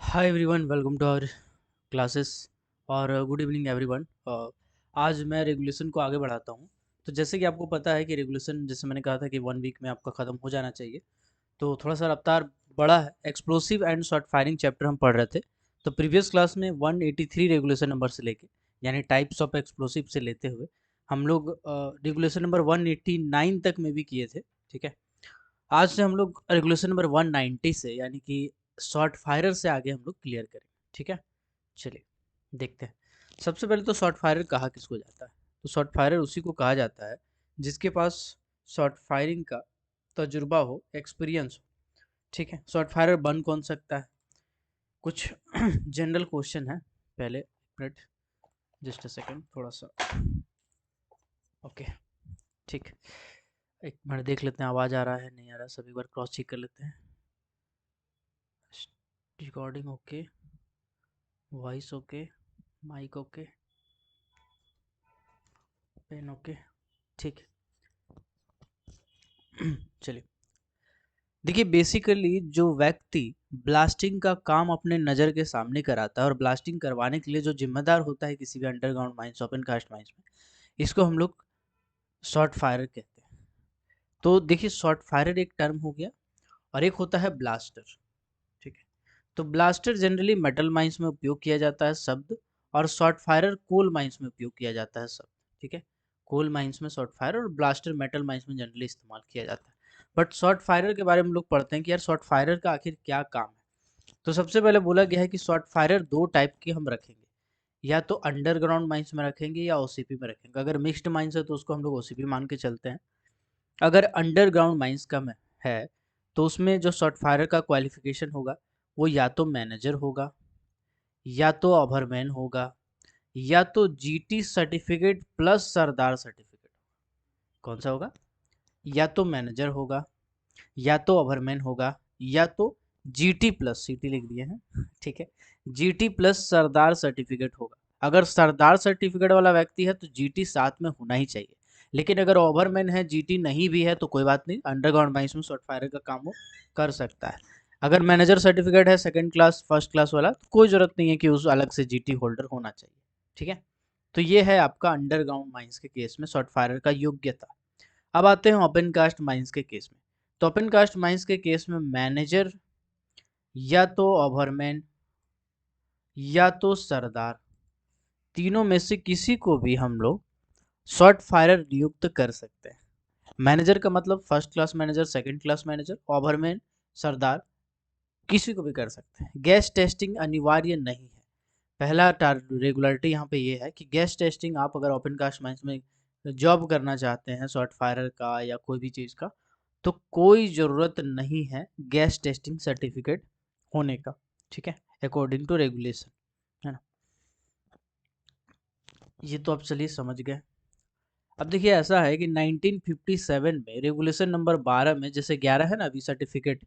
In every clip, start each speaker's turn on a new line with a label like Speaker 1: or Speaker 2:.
Speaker 1: Hi everyone, welcome to our classes और good evening everyone. आज मैं रेगुलेशन को आगे बढ़ाता हूँ। तो जैसे कि आपको पता है कि रेगुलेशन, जैसे मैंने कहा था कि 1 वीक में आपका ख़त्म हो जाना चाहिए। तो थोड़ा सा रफ्तार बड़ा है। Explosive and short firing chapter हम पढ़ रहे थे। तो प्रीवियस क्लास में 183 रेगुलेशन नंबर से लेके, यानी टाइप्स ऑफ एक्सप्लोसिव से लेते हुए, हम लोग रेगुलेशन नंबर 189 तक में भी किए थे। ठीक है। आज से हम लोग रेगुलेशन नंबर 190 से, यानी कि शॉर्ट फायरर से आगे हम लोग क्लियर करेंगे। ठीक है, चलिए देखते हैं। सबसे पहले तो शॉर्ट फायरर कहा किसको जाता है? तो शॉर्ट फायरर उसी को कहा जाता है जिसके पास शॉर्ट फायरिंग का तजुर्बा हो, एक्सपीरियंस हो। ठीक है, शॉर्ट फायरर बन कौन सकता है? कुछ जनरल क्वेश्चन है। पहले एक मिनट, जस्ट अ सेकेंड, थोड़ा सा। ओके, ठीक। एक मिनट देख लेते हैं, आवाज़ आ रहा है नहीं आ रहा, सभी बार क्रॉस चेक कर लेते हैं। Recording okay, voice okay, mic okay, pen okay, ठीक है। चलिए, देखिए बेसिकली जो व्यक्ति ब्लास्टिंग का काम अपने नज़र के सामने कराता है और ब्लास्टिंग करवाने के लिए जो जिम्मेदार होता है किसी भी underground mines, open cast mines में, इसको हम लोग शॉर्ट फायरर कहते हैं। तो देखिए, शॉर्ट फायरर एक टर्म हो गया और एक होता है ब्लास्टर। ठीक है। तो ब्लास्टर जनरली मेटल माइंस में उपयोग किया जाता है शब्द, और शॉर्ट फायरर कोल माइंस में उपयोग किया जाता है शब्द। ठीक है। कोल माइंस में शॉर्ट फायर और ब्लास्टर मेटल माइंस में जनरली इस्तेमाल किया जाता है। बट शॉर्ट फायरर के बारे में लोग पढ़ते हैं कि यार शॉर्ट फायरर का आखिर क्या काम है। तो सबसे पहले बोला गया है कि शॉर्ट फायरर दो टाइप के हम रखेंगे, या तो अंडरग्राउंड माइंस में रखेंगे या ओसीपी में रखेंगे। अगर मिक्स्ड माइंस है तो उसको हम लोग ओसीपी मान के चलते हैं। अगर अंडरग्राउंड माइंस का में है तो उसमें जो शॉर्ट फायरर का क्वालिफिकेशन होगा वो या तो मैनेजर होगा, या तो ओवरमैन होगा, या तो जीटी सर्टिफिकेट प्लस सरदार सर्टिफिकेट। कौन सा होगा? या तो मैनेजर होगा, या तो ओवरमैन होगा, या तो जीटी प्लस, सीटी लिख दिए हैं, ठीक है, जीटी प्लस सरदार सर्टिफिकेट होगा। अगर सरदार सर्टिफिकेट वाला व्यक्ति है तो जीटी साथ में होना ही चाहिए। लेकिन अगर ओवरमैन है, जीटी नहीं भी है, तो कोई बात नहीं, अंडरग्राउंड माइंस में शॉर्ट फायर का काम वो कर सकता है। अगर मैनेजर सर्टिफिकेट है सेकंड क्लास फर्स्ट क्लास वाला, तो कोई जरूरत नहीं है कि उस अलग से जीटी होल्डर होना चाहिए। ठीक है। तो ये है आपका अंडरग्राउंड माइंस के केस में शॉर्ट फायर का योग्यता। अब आते हैं ओपन कास्ट माइंस के केस में। तो ओपन कास्ट माइंस के केस में मैनेजर, या तो ओवरमैन, या तो सरदार, तीनों में से किसी को भी हम लोग शॉर्ट फायरर नियुक्त कर सकते हैं। मैनेजर का मतलब first class manager, second class manager, overman, सरदार, किसी को भी कर सकते हैं। गैस टेस्टिंग अनिवार्य नहीं है। पहला रेगुलरिटी यहाँ पे ये है कि गैस टेस्टिंग आप अगर ओपन कास्ट माइंस में जॉब करना चाहते हैं शॉर्ट फायरर का या कोई भी चीज़ का, तो कोई ज़रूरत नहीं है गैस टेस्टिंग सर्टिफिकेट होने का। ठीक है, अकॉर्डिंग टू रेगुलेशन, है ना। ये तो आप चलिए समझ गए। अब देखिए, ऐसा है कि 1957 में रेगुलेशन नंबर 12 में, जैसे 11 है ना अभी सर्टिफिकेट,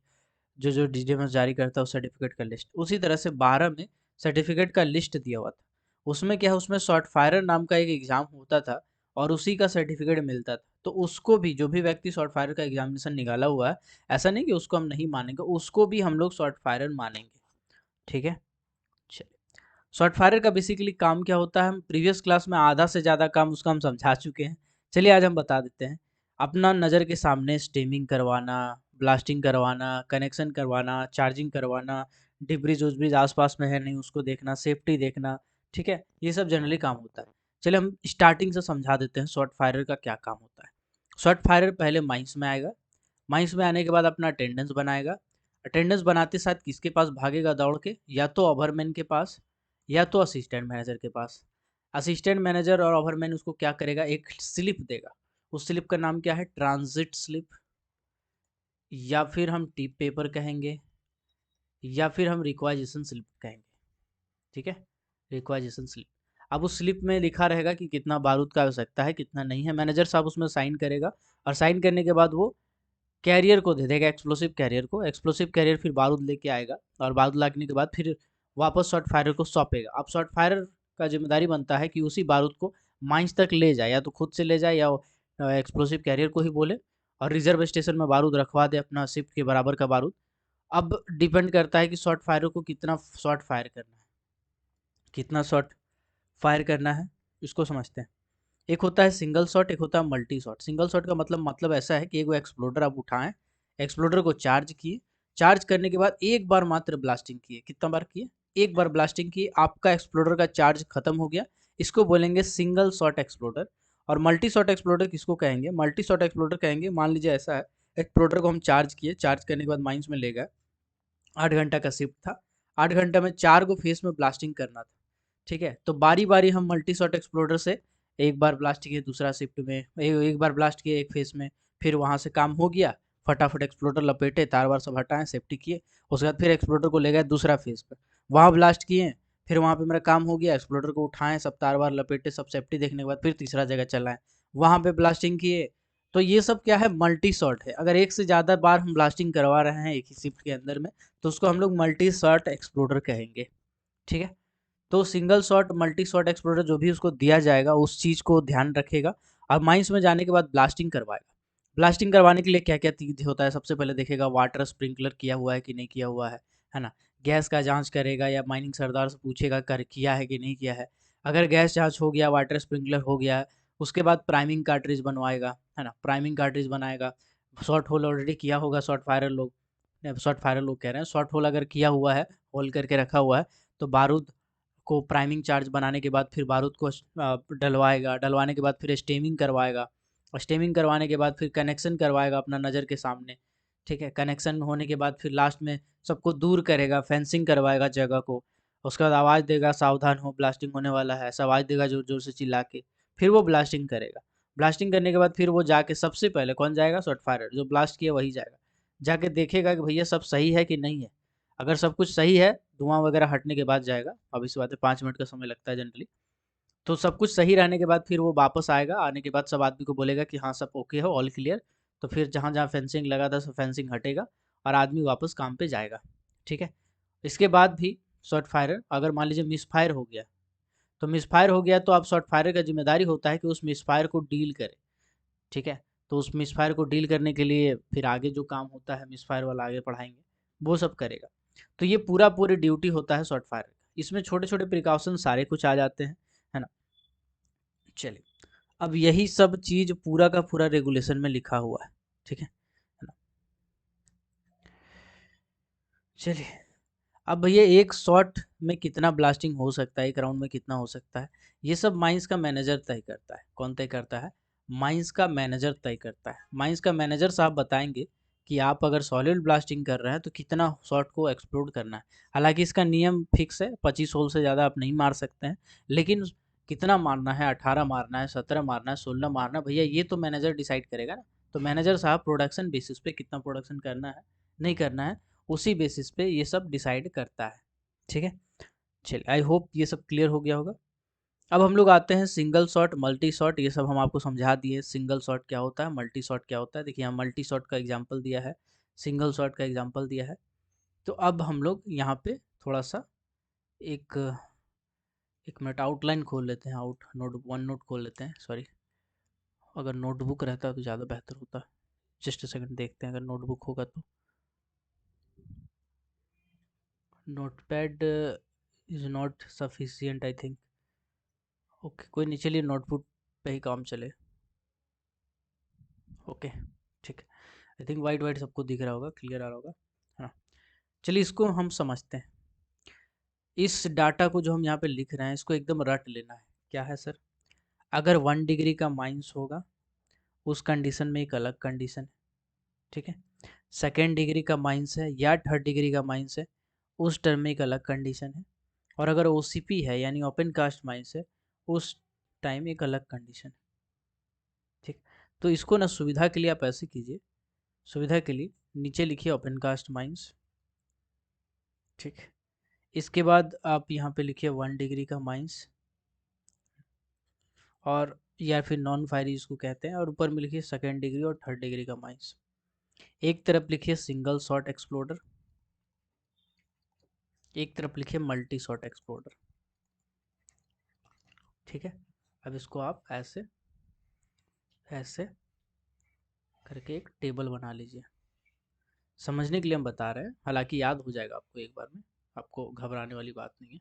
Speaker 1: जो जो डीडीएमएस जारी करता है उस सर्टिफिकेट का लिस्ट, उसी तरह से 12 में सर्टिफिकेट का लिस्ट दिया हुआ था। उसमें क्या है, उसमें शॉर्ट फायरर नाम का एक एग्जाम होता था और उसी का सर्टिफिकेट मिलता था। तो उसको भी, जो भी व्यक्ति शॉर्ट फायरर का एग्जामिनेशन निकाला हुआ है, ऐसा नहीं कि उसको हम नहीं मानेंगे, उसको भी हम लोग शॉर्ट फायरर मानेंगे। ठीक है, चलिए। शॉर्ट फायरर का बेसिकली काम क्या होता है, हम प्रीवियस क्लास में आधा से ज़्यादा काम उसका हम समझा चुके हैं। चलिए आज हम बता देते हैं। अपना नज़र के सामने स्टीमिंग करवाना, ब्लास्टिंग करवाना, कनेक्शन करवाना, चार्जिंग करवाना, डिब्रीज उब्रीज आसपास में है नहीं उसको देखना, सेफ्टी देखना। ठीक है, ये सब जनरली काम होता है। चलिए हम स्टार्टिंग से समझा देते हैं शॉर्ट फायरर का क्या काम होता है। शॉर्ट फायरर पहले माइंस में आएगा। माइंस में आने के बाद अपना अटेंडेंस बनाएगा। अटेंडेंस बनाते साथ किसके पास भागेगा दौड़ के? या तो ओवरमैन के पास, या तो असिस्टेंट मैनेजर के पास। असिस्टेंट मैनेजर और ओवरमैन उसको क्या करेगा, एक स्लिप देगा। उस स्लिप का नाम क्या है? ट्रांजिट स्लिप, या फिर हम टिप पेपर कहेंगे, या फिर हम रिक्वाइजेशन स्लिप कहेंगे। ठीक है, रिक्वाइजेशन स्लिप। अब उस स्लिप में लिखा रहेगा कि कितना बारूद का आवश्यकता है, कितना नहीं है। मैनेजर साहब उसमें साइन करेगा, और साइन करने के बाद वो कैरियर को दे देगा, एक्सप्लोसिव कैरियर को। एक्सप्लोसिव कैरियर फिर बारूद लेके आएगा, और बारूद लाने के बाद फिर वापस शॉर्ट फायरर को सौंपेगा। अब शॉर्ट फायरर का जिम्मेदारी बनता है कि उसी बारूद को माइंस तक ले जाए, या तो खुद से ले जाए या एक्सप्लोसिव कैरियर को ही बोले, और रिजर्व स्टेशन में बारूद रखवा दे, अपना शिफ्ट के बराबर का बारूद। अब डिपेंड करता है कि शॉर्ट फायर को कितना शॉट फायर करना है, कितना शॉट फायर करना है, इसको समझते हैं। एक होता है सिंगल शॉट, एक होता है मल्टी शॉट। सिंगल शॉट का मतलब ऐसा है कि एक वो एक्सप्लोडर आप उठाएं, एक्सप्लोडर को चार्ज किए, चार्ज करने के बाद एक बार मात्र ब्लास्टिंग किए। कितना बार किए? एक बार ब्लास्टिंग किए, आपका एक्सप्लोडर का चार्ज खत्म हो गया। इसको बोलेंगे सिंगल शॉट एक्सप्लोडर। और मल्टी शॉट एक्सप्लोडर किसको कहेंगे? मल्टी शॉट एक्सप्लोडर कहेंगे, मान लीजिए ऐसा है, एक्सप्लोडर को हम चार्ज किए, चार्ज करने के बाद माइंस में ले गए, 8 घंटा का शिफ्ट था, 8 घंटा में 4 फेस में ब्लास्टिंग करना था। ठीक है, तो बारी बारी हम मल्टी शॉट एक्सप्लोडर से एक बार ब्लास्ट किए दूसरा शिफ्ट में, एक बार ब्लास्ट किए एक फेस में, फिर वहां से काम हो गया, फटाफट एक्सप्लोडर लपेटे, तार वार सब हटाएं, सेफ्टी किए, उसके बाद फिर एक्सप्लोडर को ले गए दूसरा फेस पे, वहां ब्लास्ट किए, फिर वहां पे मेरा काम हो गया, एक्सप्लोडर को उठाएं, सब तार वार लपेटे, सब सेफ्टी देखने के बाद फिर तीसरा जगह चलाएं, वहां पे ब्लास्टिंग किए। तो ये सब क्या है? मल्टी शॉट है। अगर एक से ज़्यादा बार हम ब्लास्टिंग करवा रहे हैं एक ही शिफ्ट के अंदर में, तो उसको हम लोग मल्टी शॉट एक्सप्लोडर कहेंगे। ठीक है, तो single shot, multi shot exploder जो भी उसको दिया जाएगा उस चीज़ को ध्यान रखेगा, और माइंस में जाने के बाद ब्लास्टिंग करवाएगा। ब्लास्टिंग करवाने के लिए क्या क्या चीज़ होता है? सबसे पहले देखेगा वाटर स्प्रिंकलर किया हुआ है कि नहीं किया हुआ है ना। गैस का जांच करेगा, या माइनिंग सरदार से पूछेगा कर किया है कि नहीं किया है। अगर गैस जांच हो गया, वाटर स्प्रिंकलर हो गया, उसके बाद प्राइमिंग कार्ट्रिज बनवाएगा, है ना, प्राइमिंग कार्ट्रिज बनाएगा। शॉर्ट होल ऑलरेडी किया होगा शॉर्ट फायर लोग, शॉर्ट फायर लोग कह रहे हैं, शॉर्ट होल अगर किया हुआ है, होल करके रखा हुआ है, तो बारूद को प्राइमिंग चार्ज बनाने के बाद फिर बारूद को डलवाएगा, डलवाने के बाद फिर स्टेमिंग करवाएगा, और स्टेमिंग करवाने के बाद फिर कनेक्शन करवाएगा अपना नज़र के सामने। ठीक है, कनेक्शन होने के बाद फिर लास्ट में सबको दूर करेगा, फेंसिंग करवाएगा जगह को। उसके बाद आवाज़ देगा सावधान हो ब्लास्टिंग होने वाला है, ऐसा आवाज़ देगा जोर जोर से चिल्ला के। फिर वो ब्लास्टिंग करेगा। ब्लास्टिंग करने के बाद फिर वो जाके सबसे पहले कौन जाएगा? शॉट फायर जो ब्लास्ट किया वही जाएगा, जाके देखेगा कि भैया सब सही है कि नहीं है। अगर सब कुछ सही है, धुआं वगैरह हटने के बाद जाएगा, अब इस बात है 5 मिनट का समय लगता है जनरली। तो सब कुछ सही रहने के बाद फिर वो वापस आएगा, आने के बाद सब आदमी को बोलेगा कि हाँ सब ओके हो, ऑल क्लियर। तो फिर जहाँ जहाँ फेंसिंग लगा था सब फेंसिंग हटेगा, और आदमी वापस काम पे जाएगा। ठीक है, इसके बाद भी शॉट फायरर अगर मान लीजिए मिस फायर हो गया, तो मिस फायर हो गया तो अब शॉट फायरर का जिम्मेदारी होता है कि उस मिस फायर को डील करे। ठीक है, तो उस मिस फायर को डील करने के लिए फिर आगे जो काम होता है मिस फायर वाला आगे पढ़ाएंगे, वो सब करेगा। तो ये पूरा पूरी ड्यूटी होता है शॉट फायर का। इसमें छोटे छोटे प्रिकॉशन सारे कुछ आ जाते हैं, है ना। चलिए, अब यही सब चीज पूरा का पूरा रेगुलेशन में लिखा हुआ है। ठीक है ना। चलिए, अब भैया एक शॉट में कितना ब्लास्टिंग हो सकता है, एक राउंड में कितना हो सकता है, ये सब माइंस का मैनेजर तय करता है। कौन तय करता है? माइंस का मैनेजर तय करता है। माइंस का मैनेजर साहब बताएंगे कि आप अगर सॉलिड ब्लास्टिंग कर रहे हैं तो कितना शॉट को एक्सप्लोड करना है। हालांकि इसका नियम फिक्स है, 25 होल से ज़्यादा आप नहीं मार सकते हैं, लेकिन कितना मारना है, 18 मारना है, 17 मारना है, 16 मारना है, भैया ये तो मैनेजर डिसाइड करेगा ना। तो मैनेजर साहब प्रोडक्शन बेसिस पे कितना प्रोडक्शन करना है, नहीं करना है, उसी बेसिस पे ये सब डिसाइड करता है। ठीक है, चलिए, आई होप ये सब क्लियर हो गया होगा। अब हम लोग आते हैं सिंगल शॉट, मल्टी शॉट, ये सब हम आपको समझा दिए। सिंगल शॉट क्या होता है, मल्टी शॉट क्या होता है। देखिए यहाँ मल्टी शॉट का एग्जांपल दिया है, सिंगल शॉट का एग्जांपल दिया है। तो अब हम लोग यहाँ पे थोड़ा सा एक एक मिनट आउटलाइन खोल लेते हैं, आउट नोट, वन नोट खोल लेते हैं, सॉरी। अगर नोटबुक रहता तो ज़्यादा बेहतर होता। जस्ट सेकंड देखते हैं अगर नोटबुक होगा तो। Notepad is not sufficient I think. Okay, कोई नहीं, चलिए नोटबुक पे ही काम चले। ओके, ठीक है। आई थिंक वाइट वाइट सबको दिख रहा होगा, क्लियर आ रहा होगा, है ना। चलिए इसको हम समझते हैं। इस डाटा को जो हम यहाँ पे लिख रहे हैं इसको एकदम रट लेना है। क्या है सर? अगर 1 डिग्री का माइनस होगा उस कंडीशन में एक अलग कंडीशन है। ठीक है, सेकेंड डिग्री का माइनस है या थर्ड डिग्री का माइनस है, उस टर्म में एक अलग कंडीशन है। और अगर ओसीपी है यानी ओपन कास्ट माइंस है, उस टाइम एक अलग कंडीशन है। ठीक, तो इसको ना सुविधा के लिए आप ऐसे कीजिए, सुविधा के लिए नीचे लिखिए ओपन कास्ट माइंस। ठीक, इसके बाद आप यहाँ पे लिखिए 1 डिग्री का माइंस, और या फिर नॉन फायरी इसको कहते हैं, और ऊपर में लिखिए सेकेंड डिग्री और थर्ड डिग्री का माइंस। एक तरफ लिखिए सिंगल शॉट एक्सप्लोडर, एक तरफ लिखिए मल्टी शॉट एक्सप्लोडर। ठीक है, अब इसको आप ऐसे ऐसे करके एक टेबल बना लीजिए। समझने के लिए हम बता रहे हैं, हालांकि याद हो जाएगा आपको एक बार में, आपको घबराने वाली बात नहीं है।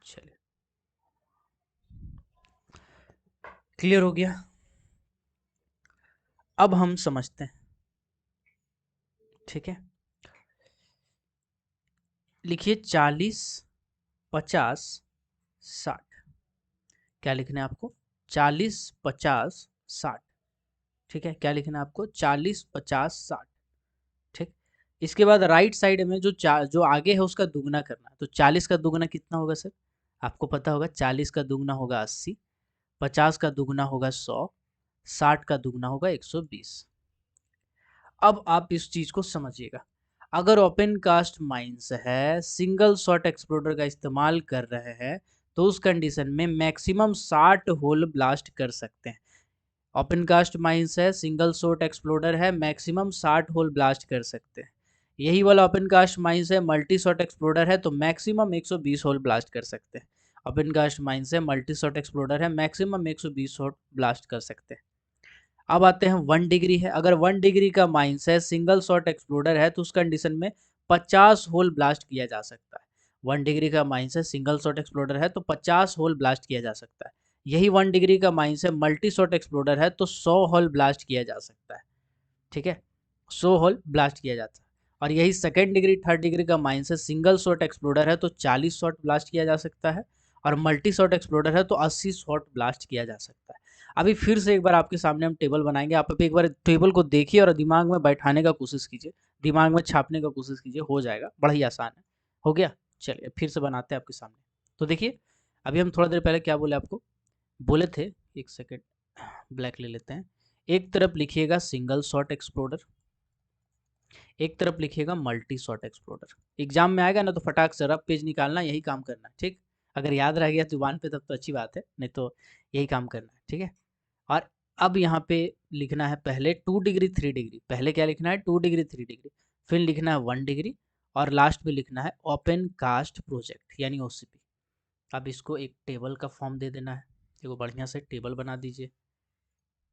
Speaker 1: चलिए, क्लियर हो गया। अब हम समझते हैं, ठीक है। लिखिए 40, 50, 60। क्या लिखना है आपको? 40, 50, 60। ठीक है, क्या लिखना है आपको? 40, 50, 60। ठीक। इसके बाद राइट साइड में जो आगे है उसका दुगना करना है। तो 40 का दुगना कितना होगा सर? आपको पता होगा, 40 का दुगना होगा 80, 50 का दुगना होगा 100, 60 का दुगना होगा 120। अब आप इस चीज को समझिएगा। अगर ओपन कास्ट माइंस है, सिंगल शॉट एक्सप्लोडर का इस्तेमाल कर रहे हैं, तो उस कंडीशन में मैक्सिमम 60 होल ब्लास्ट कर सकते हैं। ओपन कास्ट माइंस है, सिंगल शॉट एक्सप्लोडर है, मैक्सिमम 60 होल ब्लास्ट कर सकते हैं। यही वाला ओपन कास्ट माइंस है, मल्टी शॉट एक्सप्लोडर है, तो मैक्सिमम 120 होल ब्लास्ट कर सकते हैं। ओपन कास्ट माइंस है, मल्टी शॉट एक्सप्लोडर है, मैक्सिमम 120 होल ब्लास्ट कर सकते हैं। अब आते हैं 1 डिग्री है। अगर 1 डिग्री का माइंस है, सिंगल शॉट एक्सप्लोडर है, तो उस कंडीशन में 50 होल ब्लास्ट किया जा सकता है। 1 डिग्री का माइंस है, सिंगल शॉट एक्सप्लोडर है, तो 50 होल ब्लास्ट किया जा सकता है। यही 1 डिग्री का माइंस है, मल्टी शॉट एक्सप्लोडर है, तो 100 होल ब्लास्ट किया जा सकता है। ठीक है, 100 होल ब्लास्ट किया जाता है। और यही सेकेंड डिग्री, थर्ड डिग्री का माइंस है, सिंगल शॉट एक्सप्लोडर है, तो 40 शॉट ब्लास्ट किया जा सकता है। और मल्टी शॉट एक्सप्लोडर है, तो 80 शॉट ब्लास्ट किया जा सकता है। अभी फिर से एक बार आपके सामने हम टेबल बनाएंगे, आप अभी एक बार टेबल को देखिए और दिमाग में बैठाने का कोशिश कीजिए, दिमाग में छापने का कोशिश कीजिए, हो जाएगा, बड़ा ही आसान है। हो गया? चलिए फिर से बनाते हैं आपके सामने। तो देखिए, अभी हम थोड़ा देर पहले क्या बोले आपको? बोले थे, एक सेकेंड ब्लैक ले लेते हैं। एक तरफ लिखिएगा सिंगल शॉट एक्सप्लोडर, एक तरफ लिखिएगा मल्टी शॉट एक्सप्लोडर। एग्जाम में आएगा ना तो फटाक से रफ पेज निकालना, यही काम करना है, ठीक। अगर याद रह गया जुबान पे तब तो अच्छी बात है, नहीं तो यही काम करना है, ठीक है। और अब यहाँ पे लिखना है पहले 2 डिग्री 3 डिग्री। पहले क्या लिखना है? 2 डिग्री 3 डिग्री। फिर लिखना है 1 डिग्री। और लास्ट में लिखना है ओपन कास्ट प्रोजेक्ट यानी ओसीपी। अब इसको एक टेबल का फॉर्म दे देना है, देखो बढ़िया से टेबल बना दीजिए,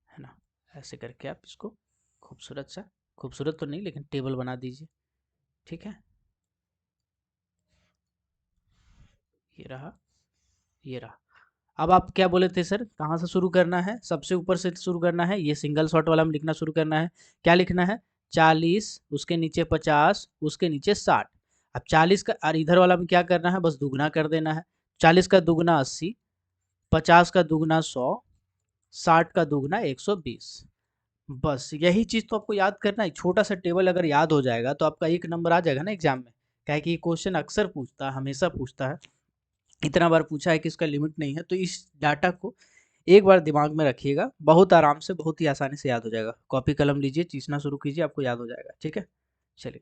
Speaker 1: है ना। ऐसे करके आप इसको खूबसूरत सा, खूबसूरत तो नहीं लेकिन टेबल बना दीजिए, ठीक है। ये रहा, ये रहा। अब आप क्या बोले थे सर, कहाँ से शुरू करना है? सबसे ऊपर से शुरू करना है, ये सिंगल शॉट वाला में लिखना शुरू करना है। क्या लिखना है? 40, उसके नीचे 50, उसके नीचे 60। अब 40 का और इधर वाला में क्या करना है? बस दुगना कर देना है। 40 का दुगना 80, 50 का दुगना 100, 60 का दुगना 120। बस यही चीज़ तो आपको याद करना है। छोटा सा टेबल अगर याद हो जाएगा तो आपका 1 नंबर आ जाएगा ना एग्जाम में। क्या है कि क्वेश्चन अक्सर पूछता है, हमेशा पूछता है, इतना बार पूछा है कि इसका लिमिट नहीं है। तो इस डाटा को एक बार दिमाग में रखिएगा, बहुत आराम से, बहुत ही आसानी से याद हो जाएगा। कॉपी कलम लीजिए, चीसना शुरू कीजिए, आपको याद हो जाएगा, ठीक है। चलिए,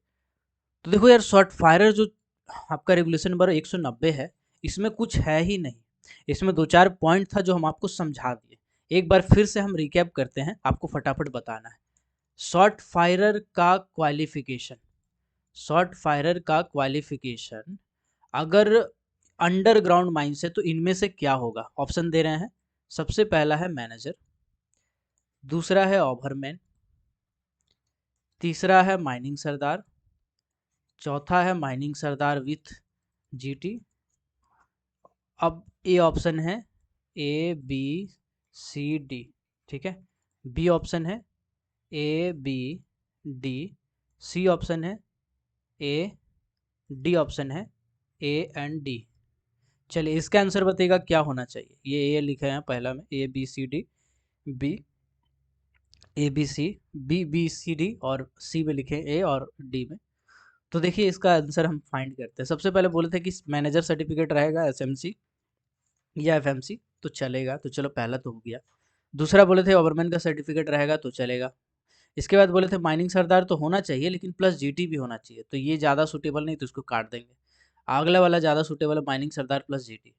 Speaker 1: तो देखो यार, शॉर्ट फायरर जो आपका रेगुलेशन नंबर 190 है, इसमें कुछ है ही नहीं। इसमें दो चार पॉइंट था जो हम आपको समझा दिए। एक बार फिर से हम रिकैप करते हैं, आपको फटाफट बताना है। शॉर्ट फायरर का क्वालिफिकेशन, शॉर्ट फायरर का क्वालिफिकेशन अगर अंडरग्राउंड माइंस है तो इनमें से क्या होगा? ऑप्शन दे रहे हैं। सबसे पहला है मैनेजर, दूसरा है ओवरमैन, तीसरा है माइनिंग सरदार, चौथा है माइनिंग सरदार विथ जीटी। अब ए ऑप्शन है ए बी सी डी, ठीक है। बी ऑप्शन है A B D, C option है ए, डी ऑप्शन है ए एंड डी। चलिए, इसका आंसर बताइएगा क्या होना चाहिए। ये ए लिखे हैं पहला में, A B C D, B A B C, B B C D, और सी में लिखे ए और डी में। तो देखिए इसका आंसर हम फाइंड करते हैं। सबसे पहले बोले थे कि मैनेजर सर्टिफिकेट रहेगा एसएमसी या एफएमसी तो चलेगा, तो चलो पहला तो हो गया। दूसरा बोले थे ओवरमैन का सर्टिफिकेट रहेगा तो चलेगा। इसके बाद बोले थे माइनिंग सरदार तो होना चाहिए लेकिन प्लस जीटी भी होना चाहिए, तो ये ज़्यादा सूटेबल नहीं, तो इसको काट देंगे। अगला वाला ज़्यादा सूटेबल है, माइनिंग सरदार प्लस जीटी।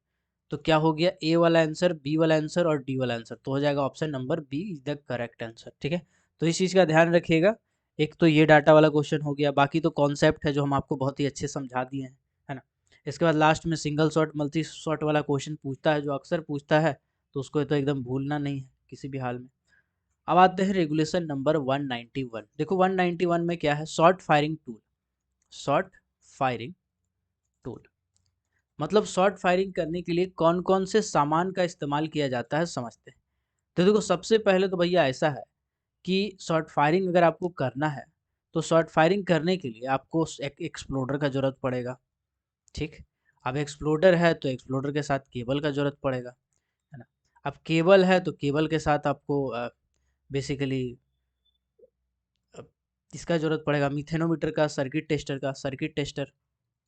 Speaker 1: तो क्या हो गया? ए वाला आंसर, बी वाला आंसर और डी वाला आंसर, तो हो जाएगा option number B is the correct answer, ठीक है। तो इस चीज़ का ध्यान रखिएगा। एक तो ये डाटा वाला क्वेश्चन हो गया, बाकी तो कॉन्सेप्ट है जो हम आपको बहुत ही अच्छे समझा दिए हैं, है ना। इसके बाद लास्ट में सिंगल शॉट मल्टी शॉट वाला क्वेश्चन पूछता है, जो अक्सर पूछता है, तो उसको तो एकदम भूलना नहीं है किसी भी हाल में। अब आते हैं रेगुलेशन नंबर 191। देखो 191 में क्या है, short firing tool. Short firing tool मतलब शॉर्ट फायरिंग करने के लिए कौन कौन से सामान का इस्तेमाल किया जाता है समझते हैं। तो देखो सबसे पहले तो भैया ऐसा है कि शॉर्ट फायरिंग अगर आपको करना है तो शॉर्ट फायरिंग करने के लिए आपको एक एक्सप्लोडर का ज़रूरत पड़ेगा। ठीक, अब एक्सप्लोडर है तो एक्सप्लोडर के साथ केबल का ज़रूरत पड़ेगा, है ना। अब केबल है तो केबल के साथ आपको बेसिकली इसका ज़रूरत पड़ेगा मिथेनोमीटर का, सर्किट टेस्टर का, सर्किट टेस्टर।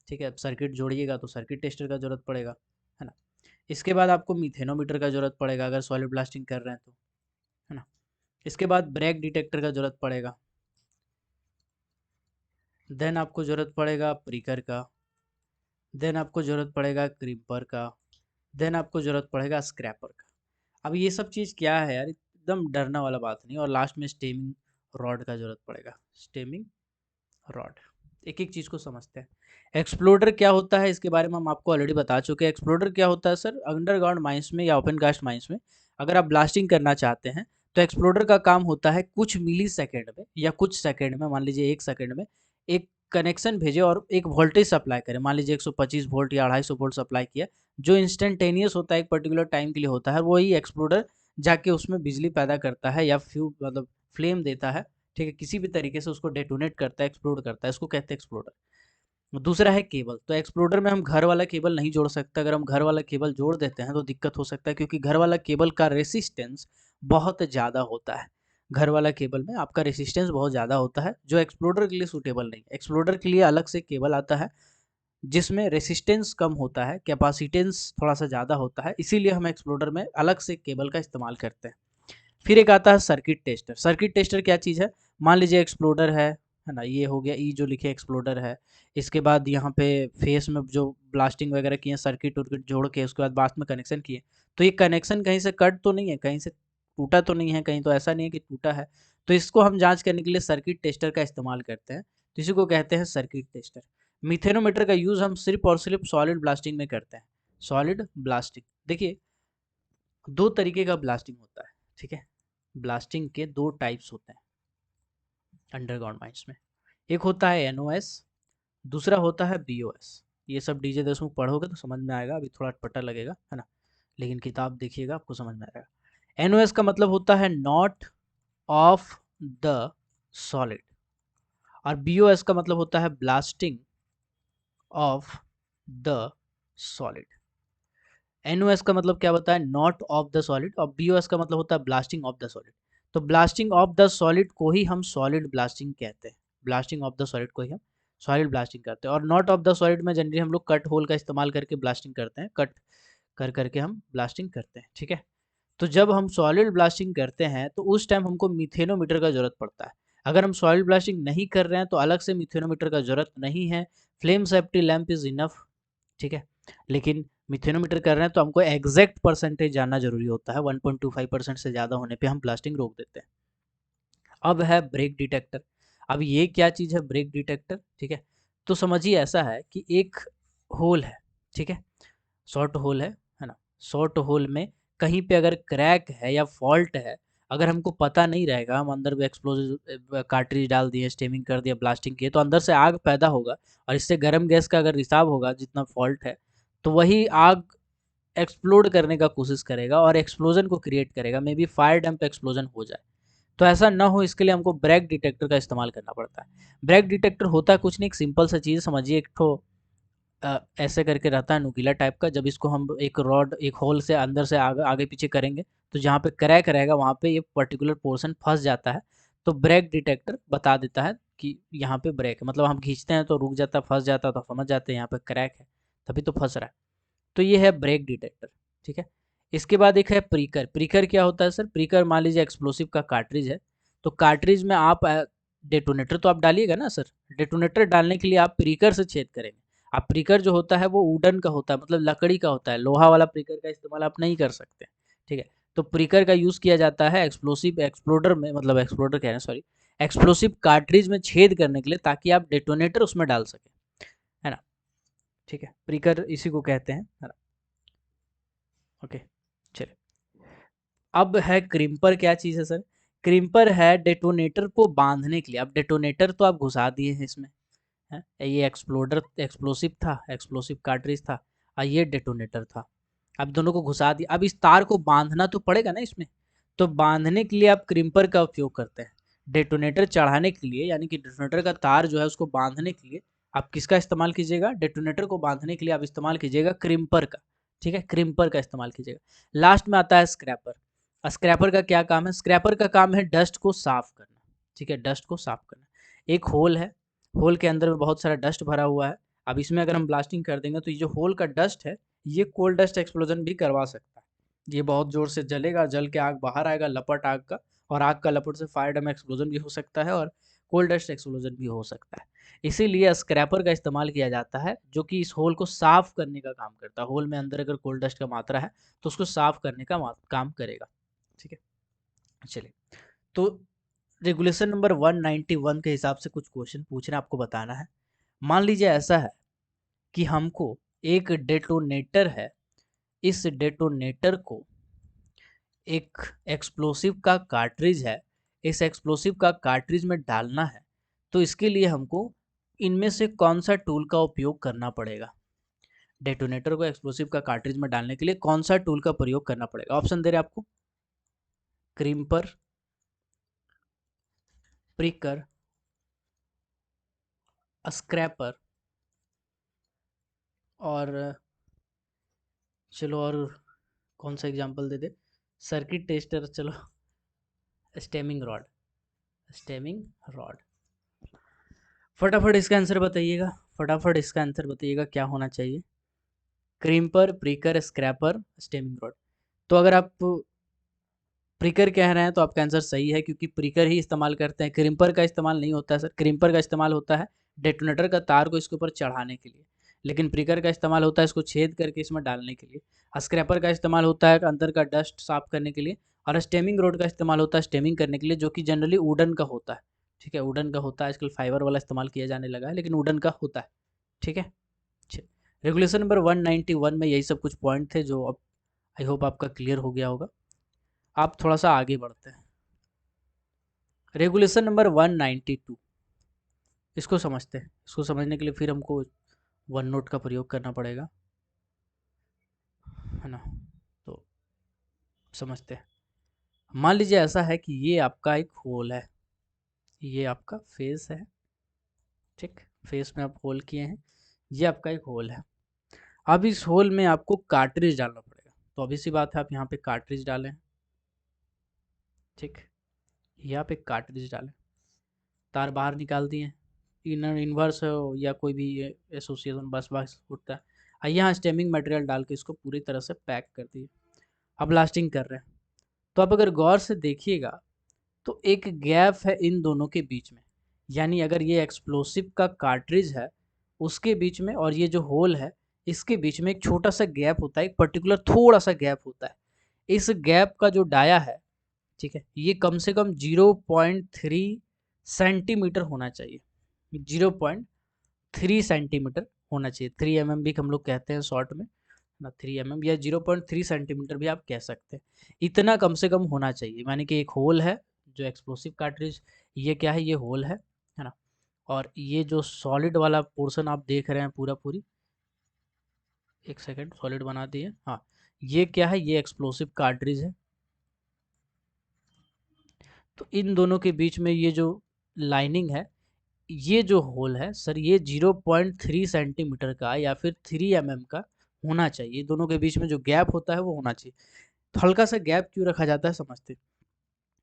Speaker 1: ठीक है, सर्किट जोड़िएगा तो सर्किट टेस्टर का ज़रूरत पड़ेगा, है ना। इसके बाद आपको मिथेनोमीटर का ज़रूरत पड़ेगा अगर सॉलिड ब्लास्टिंग कर रहे हैं तो, है ना। इसके बाद ब्रेक डिटेक्टर का ज़रूरत पड़ेगा। देन आपको ज़रूरत पड़ेगा प्रीकर का। देन आपको ज़रूरत पड़ेगा क्रीपर का। देन आपको ज़रूरत पड़ेगा स्क्रैपर का। अब ये सब चीज़ क्या है यार, एकदम डरने वाला बात नहीं। और लास्ट में स्टेमिंग रॉड का ज़रूरत पड़ेगा, स्टेमिंग रॉड। एक एक चीज़ को समझते हैं। एक्सप्लोडर क्या होता है इसके बारे में हम आपको ऑलरेडी बता चुके हैं। एक्सप्लोडर क्या होता है सर, अंडरग्राउंड माइंस में या ओपन कास्ट माइंस में अगर आप ब्लास्टिंग करना चाहते हैं तो एक्सप्लोडर का काम होता है कुछ मिली सेकेंड में या कुछ सेकेंड में, मान लीजिए 1 सेकेंड में एक कनेक्शन भेजे और एक वोल्टेज सप्लाई करे। मान लीजिए 125 वोल्ट या 250 वोल्ट सप्लाई किया, जो इंस्टेंटेनियस होता है, एक पर्टिकुलर टाइम के लिए होता है, वही एक्सप्लोडर जाके उसमें बिजली पैदा करता है या फ्यू मतलब फ्लेम देता है। ठीक है, किसी भी तरीके से उसको डेटोनेट करता है, एक्सप्लोड करता है, इसको कहते हैं एक्सप्लोडर। दूसरा है केबल। तो एक्सप्लोडर में हम घर वाला केबल नहीं जोड़ सकते। अगर हम घर वाला केबल जोड़ देते हैं तो दिक्कत हो सकता है, क्योंकि घर वाला केबल का रेसिस्टेंस बहुत ज़्यादा होता है। घर वाला केबल में आपका रेसिस्टेंस बहुत ज़्यादा होता है, जो एक्सप्लोडर के लिए सूटेबल नहीं। एक्सप्लोडर के लिए अलग से केबल आता है जिसमें रेसिस्टेंस कम होता है, कैपेसिटेंस थोड़ा सा ज़्यादा होता है, इसीलिए हम एक्सप्लोडर में अलग से केबल का इस्तेमाल करते हैं। फिर एक आता है सर्किट टेस्टर। सर्किट टेस्टर क्या चीज़ है, मान लीजिए एक्सप्लोडर है ना, ये हो गया ई जो लिखे एक्सप्लोडर है। इसके बाद यहाँ पे फेस में जो ब्लास्टिंग वगैरह किए, सर्किट उर्किट जोड़ के उसके बाद में कनेक्शन किए, तो ये कनेक्शन कहीं से कट तो नहीं है, कहीं से टूटा तो नहीं है, कहीं तो ऐसा नहीं है कि टूटा है। तो इसको हम जांच करने के लिए सर्किट टेस्टर का इस्तेमाल करते हैं, तो इसी को कहते हैं सर्किट टेस्टर। मिथेनोमीटर का यूज़ हम सिर्फ और सिर्फ सॉलिड ब्लास्टिंग में करते हैं। सॉलिड ब्लास्टिंग देखिए, दो तरीके का ब्लास्टिंग होता है। ठीक है, ब्लास्टिंग के दो टाइप्स होते हैं अंडरग्राउंड माइंस में। एक होता है एनओएस, दूसरा होता है बीओएस। ये सब डीजे देशमुख पढ़ोगे तो समझ में आएगा, अभी थोड़ा अटपटा लगेगा, है ना, लेकिन किताब देखिएगा आपको समझ में आएगा। एनओएस का मतलब होता है नॉट ऑफ द सॉलिड, और बीओएस का मतलब होता है blasting of the solid. NOS का मतलब क्या बताया, नॉट ऑफ द सॉलिड, और बीओएस का मतलब होता है ब्लास्टिंग ऑफ द सॉलिड। तो ब्लास्टिंग ऑफ द सॉलिड को ही हम सॉलिड ब्लास्टिंग कहते हैं। ब्लास्टिंग ऑफ द सॉलिड को ही हम सॉलिड ब्लास्टिंग करते हैं। और नॉट ऑफ द सॉलिड में जनरली हम लोग कट होल का इस्तेमाल करके ब्लास्टिंग करते हैं, कट कर करके हम ब्लास्टिंग करते हैं। ठीक है, तो जब हम सॉलिड ब्लास्टिंग करते हैं तो उस टाइम हमको मिथेनोमीटर का ज़रूरत पड़ता है। अगर हम सॉलिड ब्लास्टिंग नहीं कर रहे हैं तो अलग से मिथेनोमीटर का ज़रूरत नहीं है। Flame safety lamp is enough. ठीक है, लेकिन मिथेनोमीटर कर रहे हैं तो हमको एग्जैक्ट परसेंटेज जानना जरूरी होता है। 1.25% से ज़्यादा होने पे हम ब्लास्टिंग रोक देते हैं। अब है ब्रेक डिटेक्टर। अब ये क्या चीज़ है ब्रेक डिटेक्टर, ठीक है। तो समझिए ऐसा है कि एक होल है, ठीक है, शॉर्ट होल है ना। शॉर्ट होल में कहीं पे अगर क्रैक है या फॉल्ट है, अगर हमको पता नहीं रहेगा, हम अंदर में एक्सप्लोजिव कार्ट्रिज डाल दिए, स्टेमिंग कर दिया, ब्लास्टिंग किए, तो अंदर से आग पैदा होगा, और इससे गर्म गैस का अगर रिसाव होगा जितना फॉल्ट है, तो वही आग एक्सप्लोड करने का कोशिश करेगा और एक्सप्लोजन को क्रिएट करेगा। May be fire damp explosion हो जाए। तो ऐसा ना हो, इसके लिए हमको ब्रेक डिटेक्टर का इस्तेमाल करना पड़ता है। ब्रेक डिटेक्टर होता है कुछ नहीं, एक सिंपल सा चीज़ समझिए, एक ठो ऐसे करके रहता है नुकीला टाइप का। जब इसको हम एक रॉड एक होल से अंदर से आगे आगे पीछे करेंगे तो जहाँ पे क्रैक रहेगा वहाँ पे ये पर्टिकुलर पोर्शन फंस जाता है। तो ब्रेक डिटेक्टर बता देता है कि यहाँ पे ब्रेक है, मतलब हम खींचते हैं तो रुक जाता है, फंस जाता है तो समझ जाते हैं यहाँ पे क्रैक है, तभी तो फंस रहा है। तो ये है ब्रेक डिटेक्टर। ठीक है, इसके बाद एक है प्रीकर। प्रीकर क्या होता है सर, प्रीकर मान लीजिए एक्सप्लोसिव का कार्ट्रिज है, तो कार्ट्रिज में आप डेटोनेटर तो आप डालिएगा ना सर। डेटोनेटर डालने के लिए आप प्रीकर से छेद करेंगे। आप प्रीकर जो होता है वो वुडन का होता है, मतलब लकड़ी का होता है, लोहा वाला प्रीकर का इस्तेमाल आप नहीं कर सकते। ठीक है, तो प्रीकर का यूज़ किया जाता है एक्सप्लोसिव एक्सप्लोडर में, मतलब एक्सप्लोडर कह रहे हैं सॉरी, एक्सप्लोसिव कार्ट्रिज में छेद करने के लिए, ताकि आप डेटोनेटर उसमें डाल सकें, है ना। ठीक है, प्रीकर इसी को कहते हैं, है ना। ओके, चलिए। अब है क्रिम्पर। क्या चीज़ है सर, क्रिम्पर है डेटोनेटर को बांधने के लिए। अब डेटोनेटर तो आप घुसा दिए हैं इसमें, है ये एक्सप्लोसिव था, एक्सप्लोसिव कार्ट्रिज था, और ये डेटोनेटर था। अब दोनों को घुसा दिया, अब इस तार को बांधना तो पड़ेगा ना इसमें, तो बांधने के लिए आप क्रिम्पर का उपयोग करते हैं। डेटोनेटर चढ़ाने के लिए, यानी कि डेटोनेटर का तार जो है उसको बांधने के लिए आप किसका इस्तेमाल कीजिएगा? डेटोनेटर को बांधने के लिए आप इस्तेमाल कीजिएगा क्रिम्पर का। ठीक है, क्रिम्पर का इस्तेमाल कीजिएगा। लास्ट में आता है स्क्रैपर। स्क्रैपर का क्या काम है? स्क्रैपर का काम है डस्ट को साफ करना। ठीक है, डस्ट को साफ करना। एक होल है, होल के अंदर में बहुत सारा डस्ट भरा हुआ है। अब इसमें अगर हम ब्लास्टिंग कर देंगे तो ये जो होल का डस्ट है ये कोल्ड डस्ट एक्सप्लोजन भी करवा सकता है। ये बहुत जोर से जलेगा, जल के आग बाहर आएगा, लपट आग का, और आग का लपट से फायर डैम एक्सप्लोजन भी हो सकता है और कोल्ड डस्ट एक्सप्लोजन भी हो सकता है। इसीलिए स्क्रैपर का इस्तेमाल किया जाता है, जो कि इस होल को साफ करने का काम करता है। होल में अंदर अगर कोल्ड डस्ट का मात्रा है तो उसको साफ करने का काम करेगा। ठीक है, चलिए, तो रेगुलेशन नंबर 191 के हिसाब से कुछ क्वेश्चन पूछना आपको बताना है। मान लीजिए ऐसा है कि हमको एक डेटोनेटर है, इस डेटोनेटर को एक एक्सप्लोसिव का कार्ट्रिज है, इस एक्सप्लोसिव का कार्ट्रिज में डालना है, तो इसके लिए हमको इनमें से कौन सा टूल का उपयोग करना पड़ेगा? डेटोनेटर को एक्सप्लोसिव का कार्ट्रिज में डालने के लिए कौन सा टूल का प्रयोग करना पड़ेगा? ऑप्शन दे रहे आपको, क्रिम्पर, प्रिकर, स्क्रैपर, और चलो और कौन सा एग्जांपल दे दे, सर्किट टेस्टर, चलो स्टेमिंग रॉड, स्टेमिंग रॉड। फटाफट इसका आंसर बताइएगा, फटाफट इसका आंसर बताइएगा क्या होना चाहिए? Crimper, pricker, scraper, stemming rod. तो अगर आप प्रिकर कह रहे हैं तो आपका आंसर सही है, क्योंकि प्रिकर ही इस्तेमाल करते हैं, क्रिम्पर का इस्तेमाल नहीं होता है सर। क्रिम्पर का इस्तेमाल होता है डेटोनेटर का तार को इसके ऊपर चढ़ाने के लिए, लेकिन प्रिकर का इस्तेमाल होता है इसको छेद करके इसमें डालने के लिए। स्क्रैपर का इस्तेमाल होता है अंदर का डस्ट साफ करने के लिए, और स्टेमिंग रोड का इस्तेमाल होता है स्टेमिंग करने के लिए, जो कि जनरली वुडन का होता है। ठीक है, वुडन का होता है, आजकल फाइबर वाला इस्तेमाल किया जाने लगा है, लेकिन वुडन का होता है। ठीक है, रेगुलेशन नंबर 191 में यही सब कुछ पॉइंट थे, जो अब आई होप आपका क्लियर हो गया होगा। आप थोड़ा सा आगे बढ़ते हैं। रेगुलेशन नंबर 192, इसको समझते हैं। इसको समझने के लिए फिर हमको वन नोट का प्रयोग करना पड़ेगा, है ना? तो समझते हैं। मान लीजिए ऐसा है कि ये आपका एक होल है, ये आपका फेस है। ठीक, फेस में आप होल किए हैं, ये आपका एक होल है। अब इस होल में आपको कार्ट्रिज डालना पड़ेगा, तो अभी सी बात है आप यहाँ पे कार्ट्रिज डालें। ठीक, यहाँ पे कार्ट्रिज डालें, तार बाहर निकाल दिए, इनर इन्वर्स हो या कोई भी एसोसिएशन बस बस उठता है, यहाँ स्टेमिंग मटेरियल डाल के इसको पूरी तरह से पैक कर दिए। अब ब्लास्टिंग कर रहे हैं, तो आप अगर गौर से देखिएगा तो एक गैप है इन दोनों के बीच में, यानी अगर ये एक्सप्लोसिव का कार्ट्रिज है उसके बीच में और ये जो होल है इसके बीच में एक छोटा सा गैप होता है, एक पर्टिकुलर थोड़ा सा गैप होता है। इस गैप का जो डाया है, ठीक है, ये कम से कम 0.3 सेंटीमीटर होना चाहिए, 0.3 सेंटीमीटर होना चाहिए। 3 mm भी हम लोग कहते हैं शॉर्ट में ना, 3 mm या 0.3 सेंटीमीटर भी आप कह सकते हैं। इतना कम से कम होना चाहिए, यानी कि एक होल है जो एक्सप्लोसिव कार्ट्रिज, ये क्या है, ये होल है ना, और ये जो सॉलिड वाला पोर्शन आप देख रहे हैं पूरा पूरी, एक सेकेंड सॉलिड बना दिए, हाँ, ये क्या है, ये एक्सप्लोसिव कार्ट्रिज है। तो इन दोनों के बीच में ये जो लाइनिंग है, ये जो होल है सर, ये 0.3 सेंटीमीटर का या फिर 3 mm का होना चाहिए। दोनों के बीच में जो गैप होता है वो होना चाहिए। तो हल्का सा गैप क्यों रखा जाता है समझते हैं।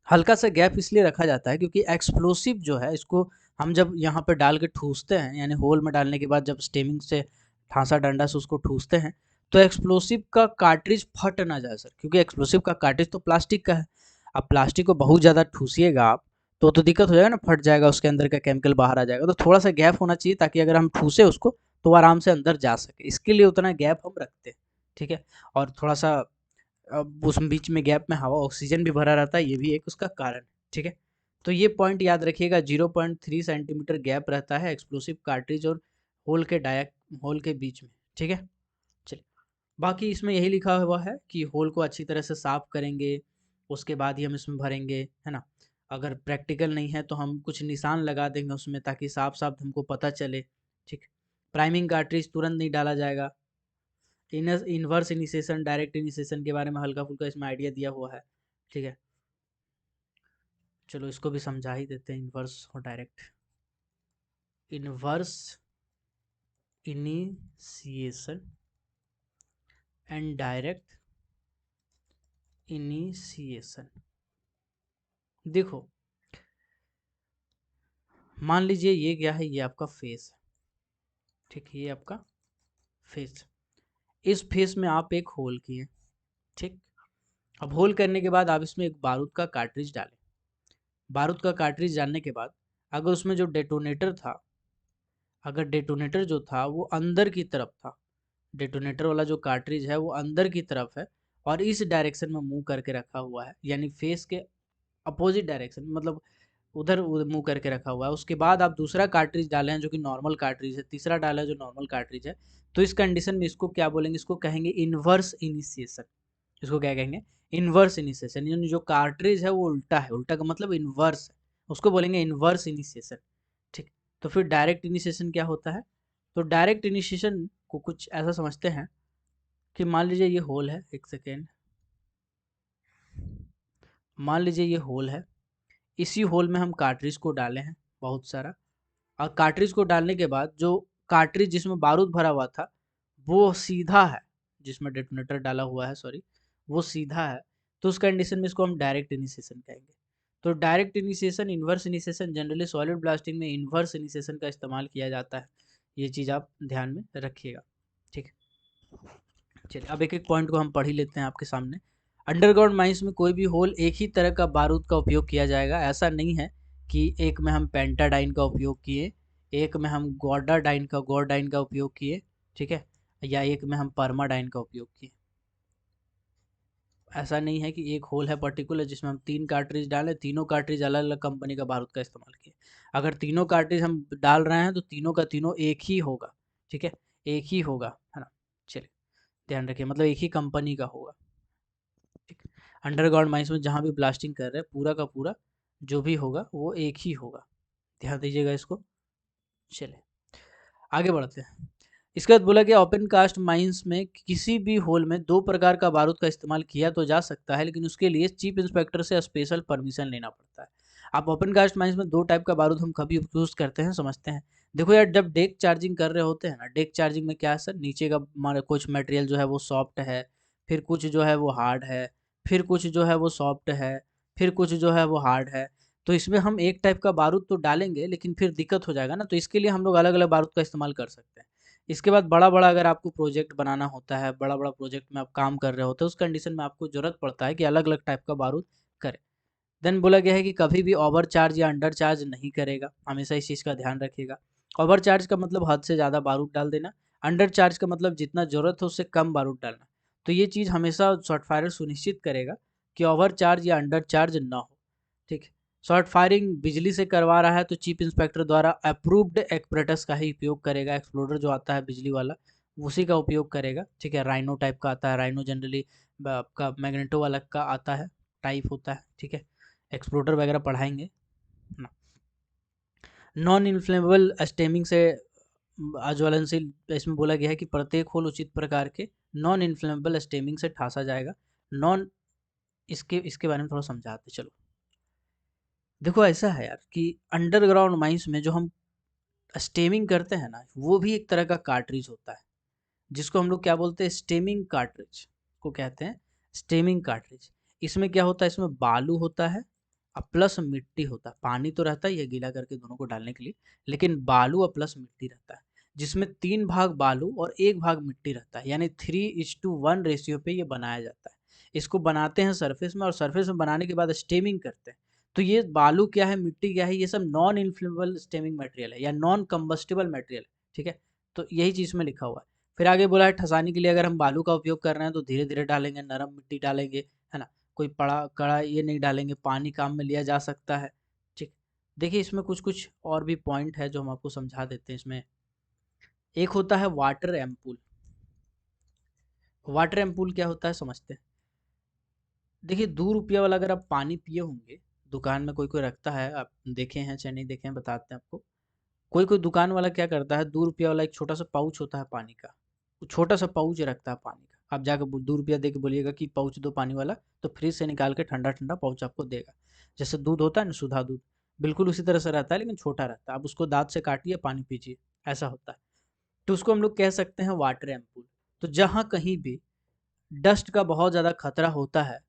Speaker 1: हल्का सा गैप इसलिए रखा जाता है क्योंकि एक्सप्लोसिव जो है इसको हम जब यहाँ पे डाल के ठूसते हैं, यानी होल में डालने के बाद जब स्टेमिंग से ठांसा डंडा से उसको ठूसते हैं, तो एक्सप्लोसिव का कार्ट्रिज फट ना जाए सर, क्योंकि एक्सप्लोसिव का कार्ट्रिज तो प्लास्टिक का है। अब प्लास्टिक को बहुत ज़्यादा ठूसिएगा आप तो दिक्कत हो जाएगा ना, फट जाएगा, उसके अंदर का केमिकल बाहर आ जाएगा। तो थोड़ा सा गैप होना चाहिए ताकि अगर हम ठूसे उसको तो आराम से अंदर जा सके, इसके लिए उतना गैप हम रखते हैं। ठीक है, और थोड़ा सा अब उस बीच में गैप में हवा ऑक्सीजन भी भरा रहता है, ये भी एक उसका कारण है। ठीक है, तो ये पॉइंट याद रखिएगा, 0.3 सेंटीमीटर गैप रहता है एक्सप्लोसिव कार्ट्रिज और होल के बीच में। ठीक है, चलिए, बाकी इसमें यही लिखा हुआ है कि होल को अच्छी तरह से साफ करेंगे, उसके बाद ही हम इसमें भरेंगे, है ना। अगर प्रैक्टिकल नहीं है तो हम कुछ निशान लगा देंगे उसमें ताकि साफ साफ हमको पता चले। ठीक। प्राइमिंग कार्ट्रिज तुरंत नहीं डाला जाएगा। इनवर्स इनिशिएशन, डायरेक्ट इनिशिएशन के बारे में हल्का फुल्का इसमें आइडिया दिया हुआ है। ठीक है, चलो इसको भी समझा ही देते हैं, इनवर्स और direct. Inverse initiation and direct initiation. देखो, मान लीजिए ये क्या है, ये आपका फेस है। ठीक, ये आपका फेस। इस फेस में आप एक होल किए। ठीक। अब होल करने के बाद आप इसमें एक बारूद का कार्ट्रिज डालें। बारूद का कार्ट्रिज डालने के बाद अगर उसमें जो डेटोनेटर था, अगर डेटोनेटर जो था वो अंदर की तरफ था, डेटोनेटर वाला जो कार्ट्रिज है वो अंदर की तरफ है और इस डायरेक्शन में मूव करके रखा हुआ है, यानी फेस के अपोजिट डायरेक्शन, मतलब उधर मुंह करके रखा हुआ है। उसके बाद आप दूसरा कार्ट्रिज डाले हैं जो कि नॉर्मल कार्ट्रिज है, तीसरा डाला है जो नॉर्मल कार्ट्रिज है। तो इस कंडीशन में इसको क्या बोलेंगे, इसको कहेंगे इनवर्स इनिशिएशन। इसको क्या कहेंगे, इनवर्स इनिशिएशन। यानी जो कार्ट्रिज है वो उल्टा है, उल्टा का मतलब इनवर्स है, उसको बोलेंगे इनवर्स इनिशिएशन। ठीक। तो फिर डायरेक्ट इनिशिएशन क्या होता है, तो डायरेक्ट इनिशिएशन को कुछ ऐसा समझते हैं कि मान लीजिए ये होल है, एक सेकेंड, मान लीजिए ये होल है, इसी होल में हम कार्ट्रिज को डाले हैं बहुत सारा, और कार्ट्रिज को डालने के बाद जो कार्ट्रिज जिसमें बारूद भरा हुआ था वो सीधा है, जिसमें डेटोनेटर डाला हुआ है, सॉरी, वो सीधा है। तो उस कंडीशन में इसको हम डायरेक्ट इनिशिएशन कहेंगे। तो direct initiation, inverse initiation, generally solid blasting में इन्वर्स इनिशिएशन का इस्तेमाल किया जाता है। ये चीज़ आप ध्यान में रखिएगा। ठीक। चलिए अब एक एक पॉइंट को हम पढ़ ही लेते हैं आपके सामने। अंडरग्राउंड माइंस में कोई भी होल एक ही तरह का बारूद का उपयोग किया जाएगा। ऐसा नहीं है कि एक में हम पेंटाडाइन का उपयोग किए, एक में हम गॉर्डाइन का उपयोग किए, ठीक है, या एक में हम परमाडाइन का उपयोग किए। ऐसा नहीं है कि एक होल है पर्टिकुलर जिसमें हम 3 कार्ट्रिज डालें, तीनों कार्ट्रिज अलग अलग कंपनी का बारूद का इस्तेमाल किए। अगर तीनों कार्ट्रिज हम डाल रहे हैं तो तीनों का तीनों एक ही होगा। ठीक है, एक ही होगा, है ना। चलिए ध्यान रखिए, मतलब एक ही कंपनी का होगा। ठीक। अंडरग्राउंड माइंस में जहाँ भी ब्लास्टिंग कर रहे हैं पूरा का पूरा जो भी होगा वो एक ही होगा, ध्यान दीजिएगा इसको। चलिए आगे बढ़ते हैं। इसके बाद बोला गया ओपन कास्ट माइंस में किसी भी होल में 2 प्रकार का बारूद का इस्तेमाल किया तो जा सकता है, लेकिन उसके लिए चीफ इंस्पेक्टर से स्पेशल परमिशन लेना पड़ता है। आप ओपन कास्ट माइंस में 2 टाइप का बारूद हम कभी यूज़ करते हैं, समझते हैं। देखो यार, जब डेक चार्जिंग कर रहे होते हैं ना, डेक चार्जिंग में क्या है सर, नीचे का हमारा कुछ मटेरियल जो है वो सॉफ्ट है, फिर कुछ जो है वो हार्ड है, फिर कुछ जो है वो सॉफ्ट है, फिर कुछ जो है वो हार्ड है। तो इसमें हम एक टाइप का बारूद तो डालेंगे लेकिन फिर दिक्कत हो जाएगा ना, तो इसके लिए हम लोग अलग अलग बारूद का इस्तेमाल कर सकते हैं। इसके बाद बड़ा-बड़ा अगर आपको प्रोजेक्ट बनाना होता है, बड़ा-बड़ा प्रोजेक्ट में आप काम कर रहे होते हैं, उस कंडीशन में आपको ज़रूरत पड़ता है कि अलग-अलग टाइप का बारूद करें। देन बोला गया है कि कभी भी ओवर चार्ज या अंडर चार्ज नहीं करेगा, हमेशा इस चीज़ का ध्यान रखिएगा। ओवर चार्ज का मतलब हद से ज़्यादा बारूद डाल देना, अंडर चार्ज का मतलब जितना ज़रूरत हो उससे कम बारूद डालना। तो ये चीज़ हमेशा शॉर्ट फायर सुनिश्चित करेगा कि ओवर चार्ज या अंडर चार्ज ना हो। ठीक है। शॉर्ट फायरिंग बिजली से करवा रहा है तो चीफ इंस्पेक्टर द्वारा अप्रूव्ड एक्सप्रेटस का ही उपयोग करेगा। एक्सप्लोडर जो आता है बिजली वाला उसी का उपयोग करेगा। ठीक है, राइनो टाइप का आता है, राइनो जनरली आपका मैग्नेटो वाला का आता है, टाइप होता है। ठीक है, एक्सप्लोडर वगैरह पढ़ाएंगे ना। नॉन इन्फ्लेमेबल स्टेमिंग से अज्वलनशील, इसमें बोला गया है कि प्रत्येक होल उचित प्रकार के नॉन इन्फ्लेमेबल स्टेमिंग से ठासा जाएगा। नॉन, इसके बारे में थोड़ा समझाते चलो। देखो ऐसा है यार कि अंडरग्राउंड माइंस में जो हम स्टेमिंग करते हैं ना, वो भी एक तरह का कार्ट्रिज होता है जिसको हम लोग क्या बोलते हैं, स्टेमिंग कार्ट्रिज को कहते हैं, स्टेमिंग कार्ट्रिज। इसमें क्या होता है, इसमें बालू होता है और प्लस मिट्टी होता है। पानी तो रहता है ये गीला करके दोनों को डालने के लिए, लेकिन बालू और प्लस मिट्टी रहता है, जिसमें 3 भाग बालू और 1 भाग मिट्टी रहता है, यानी 3:1 रेशियो पे ये बनाया जाता है। इसको बनाते हैं सरफेस में, और सरफेस में बनाने के बाद स्टेमिंग करते हैं। तो ये बालू क्या है, मिट्टी क्या है, ये सब नॉन इन्फ्लेमेबल स्टेमिंग मटेरियल है या नॉन कंबस्टिबल मटेरियल है। ठीक है, तो यही चीज़ में लिखा हुआ है। फिर आगे बोला है ठसाने के लिए अगर हम बालू का उपयोग कर रहे हैं तो धीरे धीरे डालेंगे, नरम मिट्टी डालेंगे, है ना, कोई पड़ा कड़ा ये नहीं डालेंगे, पानी काम में लिया जा सकता है। ठीक। देखिए इसमें कुछ कुछ और भी पॉइंट है जो हम आपको समझा देते हैं इसमें। एक होता है वाटर एम्पूल। वाटर एम्पूल क्या होता है समझते हैं। देखिए 2 रुपया वाला अगर आप पानी पिए होंगे, दुकान में कोई रखता है, आप देखे हैं चाहे नहीं देखे हैं बताते हैं आपको। कोई दुकान वाला क्या करता है, 2 रुपया वाला एक छोटा सा पाउच होता है पानी का, वो छोटा सा पाउच रखता है पानी का। आप जाकर 2 रुपया दे के बोलिएगा कि पाउच दो पानी वाला, तो फ्रिज से निकाल के ठंडा ठंडा पाउच आपको देगा। जैसे दूध होता है ना, सुधा दूध, बिल्कुल उसी तरह से रहता है लेकिन छोटा रहता है। आप उसको दांत से काटिए, पानी पीजिए, ऐसा होता है। तो उसको हम लोग कह सकते हैं वाटर एम्पूल। तो जहाँ कहीं भी डस्ट का बहुत ज़्यादा खतरा होता है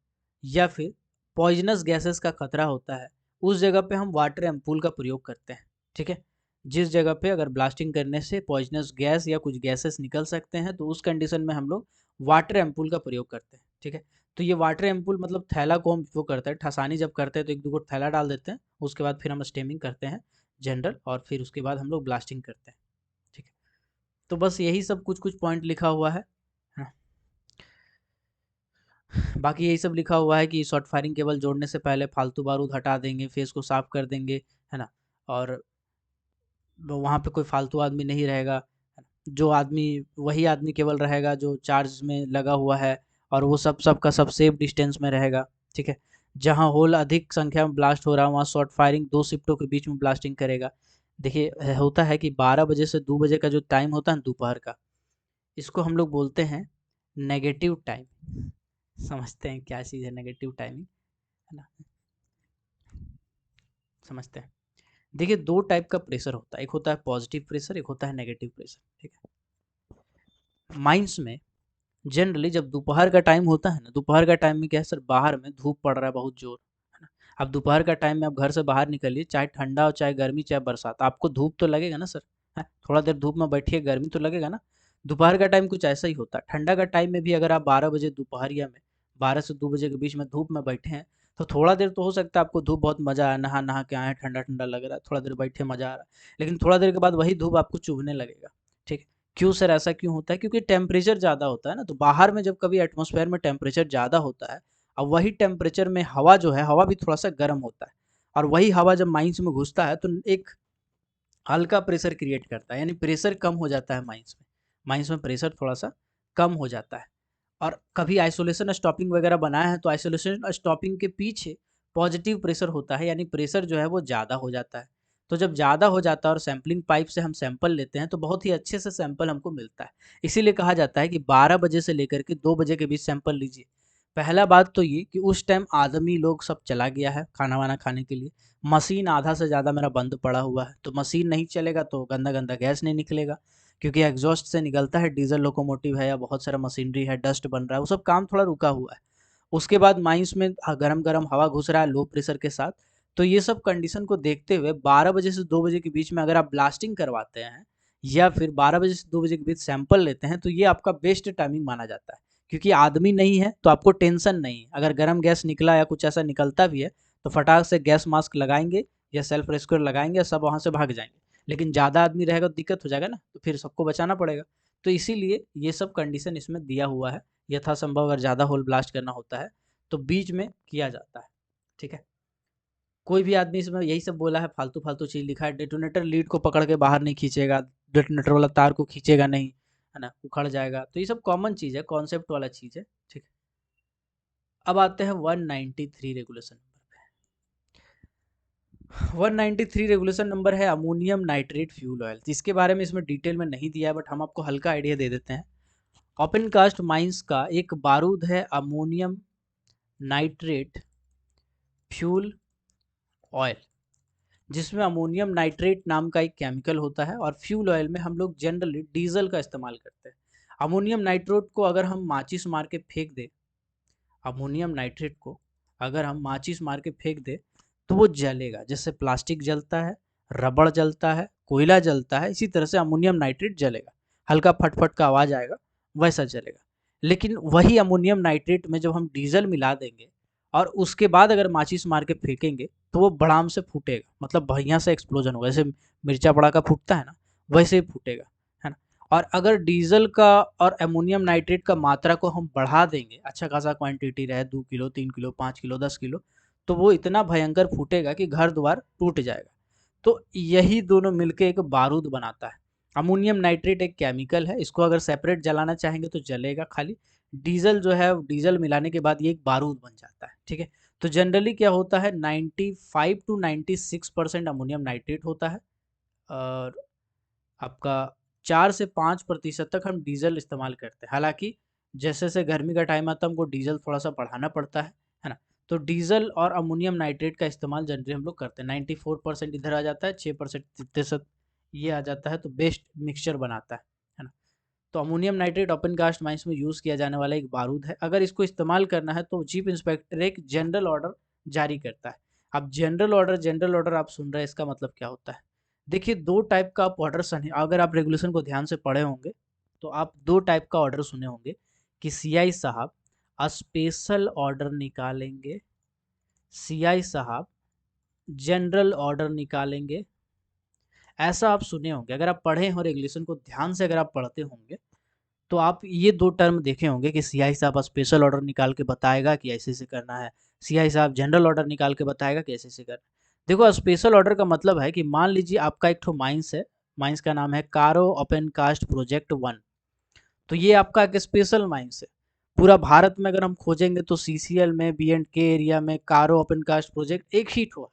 Speaker 1: या फिर पॉइजनस गैसेस का खतरा होता है, उस जगह पे हम वाटर एम्पूल का प्रयोग करते हैं। ठीक है, जिस जगह पे अगर ब्लास्टिंग करने से पॉइजनस गैस या कुछ गैसेस निकल सकते हैं, तो उस कंडीशन में हम लोग वाटर एम्पूल का प्रयोग करते हैं। ठीक है, तो ये वाटर एम्पूल मतलब थैला को हम वो करते हैं, ठसानी जब करते हैं तो एक दो थैला डाल देते हैं, उसके बाद फिर हम स्टेमिंग करते हैं जनरल, और फिर उसके बाद हम लोग ब्लास्टिंग करते हैं। ठीक है, तो बस यही सब कुछ कुछ पॉइंट लिखा हुआ है। हाँ। बाकी यही सब लिखा हुआ है कि शॉर्ट फायरिंग केबल जोड़ने से पहले फालतू बारूद हटा देंगे, फेस को साफ कर देंगे, है ना। और वहाँ पे कोई फालतू आदमी नहीं रहेगा, जो आदमी वही आदमी केवल रहेगा जो चार्ज में लगा हुआ है, और वो सबका सब सेफ डिस्टेंस में रहेगा। ठीक है, जहाँ होल अधिक संख्या में ब्लास्ट हो रहा है वहाँ शॉर्ट फायरिंग 2 शिफ्टों के बीच में ब्लास्टिंग करेगा। देखिए होता है कि 12 बजे से 2 बजे का जो टाइम होता है ना दोपहर का, इसको हम लोग बोलते हैं नेगेटिव टाइम। समझते हैं क्या चीज़ है नेगेटिव टाइमिंग, है ना, समझते हैं। देखिए 2 टाइप का प्रेशर होता है, एक होता है पॉजिटिव प्रेशर, एक होता है नेगेटिव प्रेशर। ठीक है, माइंस में जनरली जब दोपहर का टाइम होता है ना, दोपहर का टाइम में क्या है सर, बाहर में धूप पड़ रहा है बहुत जोर, है ना। अब दोपहर का टाइम में आप घर से बाहर निकलिए, चाहे ठंडा हो चाहे गर्मी चाहे बरसात, आपको धूप तो लगेगा ना सर, है, थोड़ा देर धूप में बैठिए, गर्मी तो लगेगा ना। दोपहर का टाइम कुछ ऐसा ही होता है। ठंडा का टाइम में भी अगर आप 12 बजे दोपहरिया में 12 से 2 बजे के बीच में धूप में बैठे हैं, तो थोड़ा देर तो हो सकता है आपको धूप बहुत मजा आया, नहा नहा के आए, ठंडा ठंडा लग रहा है, थोड़ा देर बैठे मजा आ रहा है, लेकिन थोड़ा देर के बाद वही धूप आपको चुभने लगेगा। ठीक है, क्यों सर ऐसा क्यों होता है, क्योंकि टेम्परेचर ज़्यादा होता है ना। तो बाहर में जब कभी एटमॉस्फेयर में टेम्परेचर ज़्यादा होता है, और वही टेम्परेचर में हवा जो है, हवा भी थोड़ा सा गर्म होता है, और वही हवा जब माइंस में घुसता है तो एक हल्का प्रेशर क्रिएट करता है, यानी प्रेशर कम हो जाता है माइंस में, माइंस में प्रेशर थोड़ा सा कम हो जाता है। और कभी आइसोलेशन स्टॉपिंग वगैरह बनाया है तो आइसोलेशन स्टॉपिंग के पीछे पॉजिटिव प्रेशर होता है, यानी प्रेशर जो है वो ज़्यादा हो जाता है। तो जब ज़्यादा हो जाता है और सैम्पलिंग पाइप से हम सैंपल लेते हैं तो बहुत ही अच्छे से सैंपल हमको मिलता है। इसीलिए कहा जाता है कि 12 बजे से लेकर के 2 बजे के बीच सैंपल लीजिए। पहला बात तो ये कि उस टाइम आदमी लोग सब चला गया है खाना वाना खाने के लिए, मशीन आधा से ज़्यादा मेरा बंद पड़ा हुआ है, तो मशीन नहीं चलेगा तो गंदा गंदा गैस नहीं निकलेगा, क्योंकि एग्जॉस्ट से निकलता है, डीजल लोकोमोटिव है या बहुत सारा मशीनरी है, डस्ट बन रहा है, वो सब काम थोड़ा रुका हुआ है। उसके बाद माइंस में गरम गरम हवा घुस रहा है लो प्रेशर के साथ। तो ये सब कंडीशन को देखते हुए 12 बजे से 2 बजे के बीच में अगर आप ब्लास्टिंग करवाते हैं, या फिर 12 बजे से 2 बजे के बीच सैंपल लेते हैं, तो ये आपका बेस्ट टाइमिंग माना जाता है। क्योंकि आदमी नहीं है तो आपको टेंशन नहीं है, अगर गर्म गैस निकला या कुछ ऐसा निकलता भी है तो फटाक से गैस मास्क लगाएंगे या सेल्फ रेस्क्यूअर लगाएंगे, सब वहाँ से भाग जाएंगे। लेकिन ज़्यादा आदमी रहेगा तो दिक्कत हो जाएगा ना, तो फिर सबको बचाना पड़ेगा। तो इसीलिए ये सब कंडीशन इसमें दिया हुआ है। यथासंभव अगर ज़्यादा होल ब्लास्ट करना होता है तो बीच में किया जाता है। ठीक है, कोई भी आदमी इसमें यही सब बोला है, फालतू फालतू चीज़ लिखा है, डेटोनेटर लीड को पकड़ के बाहर नहीं खींचेगा, डेटोनेटर वाला तार को खींचेगा नहीं, है ना, उखड़ जाएगा। तो ये सब कॉमन चीज़ है, कॉन्सेप्ट वाला चीज़ है। ठीक है, अब आते हैं 193 रेगुलेशन। 193 रेगुलेशन नंबर है अमोनियम नाइट्रेट फ्यूल ऑयल। इसके बारे में इसमें डिटेल में नहीं दिया है, बट हम आपको हल्का आइडिया दे देते हैं। ओपन कास्ट माइंस का एक बारूद है अमोनियम नाइट्रेट फ्यूल ऑयल, जिसमें अमोनियम नाइट्रेट नाम का एक केमिकल होता है, और फ्यूल ऑयल में हम लोग जनरली डीजल का इस्तेमाल करते हैं। अमोनियम नाइट्रेट को अगर हम माचिस मार के फेंक दें, अमोनियम नाइट्रेट को अगर हम माचिस मार के फेंक दें तो वो जलेगा, जैसे प्लास्टिक जलता है, रबड़ जलता है, कोयला जलता है, इसी तरह से अमोनियम नाइट्रेट जलेगा, हल्का फटफट का आवाज़ आएगा, वैसा जलेगा। लेकिन वही अमोनियम नाइट्रेट में जब हम डीजल मिला देंगे और उसके बाद अगर माचिस मार के फेंकेंगे तो वो बड़ाम से फूटेगा, मतलब बढ़िया से एक्सप्लोजन होगा, जैसे मिर्चा बड़ा का फूटता है ना, वैसे ही फूटेगा, है ना। और अगर डीजल का और अमोनियम नाइट्रेट का मात्रा को हम बढ़ा देंगे, अच्छा खासा क्वांटिटी रहे, 2 किलो 3 किलो 5 किलो 10 किलो, तो वो इतना भयंकर फूटेगा कि घर द्वार टूट जाएगा। तो यही दोनों मिलके एक बारूद बनाता है। अमोनियम नाइट्रेट एक केमिकल है, इसको अगर सेपरेट जलाना चाहेंगे तो जलेगा खाली। डीजल जो है, डीजल मिलाने के बाद ये एक बारूद बन जाता है। ठीक है, तो जनरली क्या होता है 95 टू 96% अमोनियम नाइट्रेट होता है, और आपका 4 से 5% तक हम डीजल इस्तेमाल करते हैं। हालांकि जैसे जैसे गर्मी का टाइम आता है हमको डीजल थोड़ा सा बढ़ाना पड़ता है ना। तो डीजल और अमोनियम नाइट्रेट का इस्तेमाल जनरली हम लोग करते हैं। 94% इधर आ जाता है, 6% ये आ जाता है, तो बेस्ट मिक्सचर बनाता है ना। तो ammonium nitrate open cast mines में यूज़ किया जाने वाला एक बारूद है। अगर इसको इस्तेमाल करना है तो चीफ इंस्पेक्टर एक जनरल ऑर्डर जारी करता है। अब जनरल ऑर्डर आप सुन रहे हैं, इसका मतलब क्या होता है? देखिए, दो टाइप का आप ऑर्डर सुने, अगर आप रेगुलेशन को ध्यान से पढ़े होंगे तो आप दो टाइप का ऑर्डर सुने होंगे कि सीआई साहब स्पेशल ऑर्डर निकालेंगे, सीआई साहब जनरल ऑर्डर निकालेंगे। ऐसा आप सुने होंगे, अगर आप पढ़े हो रेगुलेशन को ध्यान से, अगर आप पढ़ते होंगे तो आप ये दो टर्म देखे होंगे कि सीआई साहब स्पेशल ऑर्डर निकाल के बताएगा कि ऐसे ऐसे करना है, सीआई साहब जनरल ऑर्डर निकाल के बताएगा कि ऐसे ऐसे करना है। देखो, स्पेशल ऑर्डर का मतलब है कि मान लीजिए आपका एक ठो माइंस है, माइंस का नाम है कारो ओपन कास्ट प्रोजेक्ट 1। तो ये आपका एक स्पेशल माइंस है। पूरा भारत में अगर हम खोजेंगे तो सीसीएल में, बी एंड के एरिया में कारो ओपन कास्ट प्रोजेक्ट एक ही ठो है।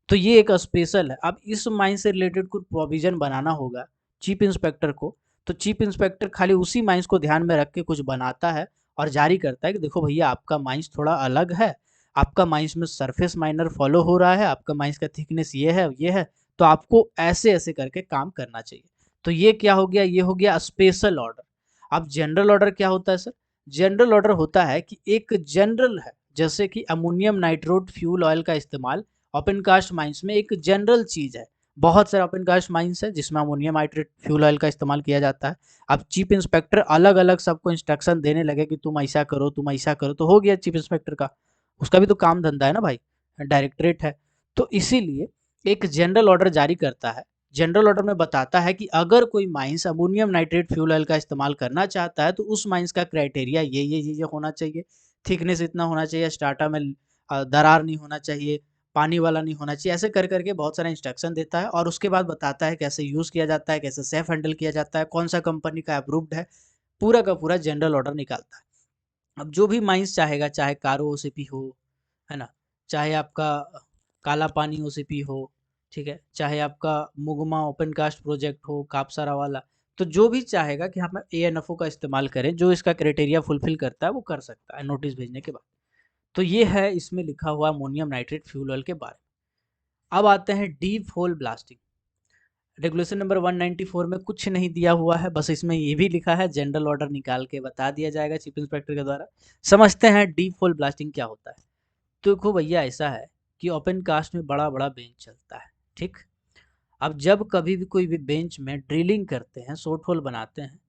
Speaker 1: तो ये एक स्पेशल है। अब इस माइन से रिलेटेड कुछ प्रोविजन बनाना होगा चीफ इंस्पेक्टर को। तो चीफ इंस्पेक्टर खाली उसी माइंस को ध्यान में रख के कुछ बनाता है और जारी करता है कि देखो भैया, आपका माइंस थोड़ा अलग है, आपका माइंस में सरफेस माइनर फॉलो हो रहा है, आपका माइंस का थिकनेस ये है, तो आपको ऐसे ऐसे करके काम करना चाहिए। तो ये क्या हो गया? ये हो गया स्पेशल ऑर्डर। अब जनरल ऑर्डर क्या होता है सर? जनरल ऑर्डर होता है कि एक जनरल है, जैसे कि अमोनियम नाइट्रोट फ्यूल ऑयल का इस्तेमाल ओपन कास्ट माइंस में एक जनरल चीज है। बहुत सारे ओपन कास्ट माइंस है जिसमें अमोनियम नाइट्रेट फ्यूल ऑयल का इस्तेमाल किया जाता है। अब चीफ इंस्पेक्टर अलग अलग सबको इंस्ट्रक्शन देने लगे कि तुम ऐसा करो, तुम ऐसा करो, तो हो गया चीफ इंस्पेक्टर का, उसका भी तो काम धंधा है ना भाई, डायरेक्टरेट है। तो इसीलिए एक जनरल ऑर्डर जारी करता है। जनरल ऑर्डर में बताता है कि अगर कोई mines ammonium nitrate fuel oil का इस्तेमाल करना चाहता है तो उस माइंस का क्राइटेरिया ये होना चाहिए, थिकनेस इतना होना चाहिए, स्टार्टा में दरार नहीं होना चाहिए, पानी वाला नहीं होना चाहिए। ऐसे कर करके बहुत सारा इंस्ट्रक्शन देता है और उसके बाद बताता है कैसे यूज़ किया जाता है, कैसे सेफ हैंडल किया जाता है, कौन सा कंपनी का अप्रूव्ड है, पूरा का पूरा जनरल ऑर्डर निकालता है। अब जो भी माइंस चाहेगा, चाहे कारो ओसीपी हो, है ना, चाहे आपका काला पानी ओसीपी हो, ठीक है, चाहे आपका मुगमा ओपन कास्ट प्रोजेक्ट हो कापसारा वाला, तो जो भी चाहेगा कि हम एएनएफओ का इस्तेमाल करें, जो इसका क्राइटेरिया फुलफिल करता है वो कर सकता है नोटिस भेजने के बाद। तो ये है इसमें लिखा हुआ अमोनियम नाइट्रेट फ्यूल ऑयल के बारे में। अब आते हैं deep whole blasting. Regulation number 194 में कुछ नहीं दिया हुआ है, बस इसमें ये भी लिखा है जनरल ऑर्डर निकाल के बता दिया जाएगा चीफ इंस्पेक्टर के द्वारा। समझते हैं डीप होल ब्लास्टिंग क्या होता है। तो देखो भैया, ऐसा है कि ओपन कास्ट में बड़ा बड़ा बेंच चलता है, ठीक। अब जब कभी भी कोई भी बेंच में ड्रिलिंग करते हैं, शॉर्ट होल बनाते हैं,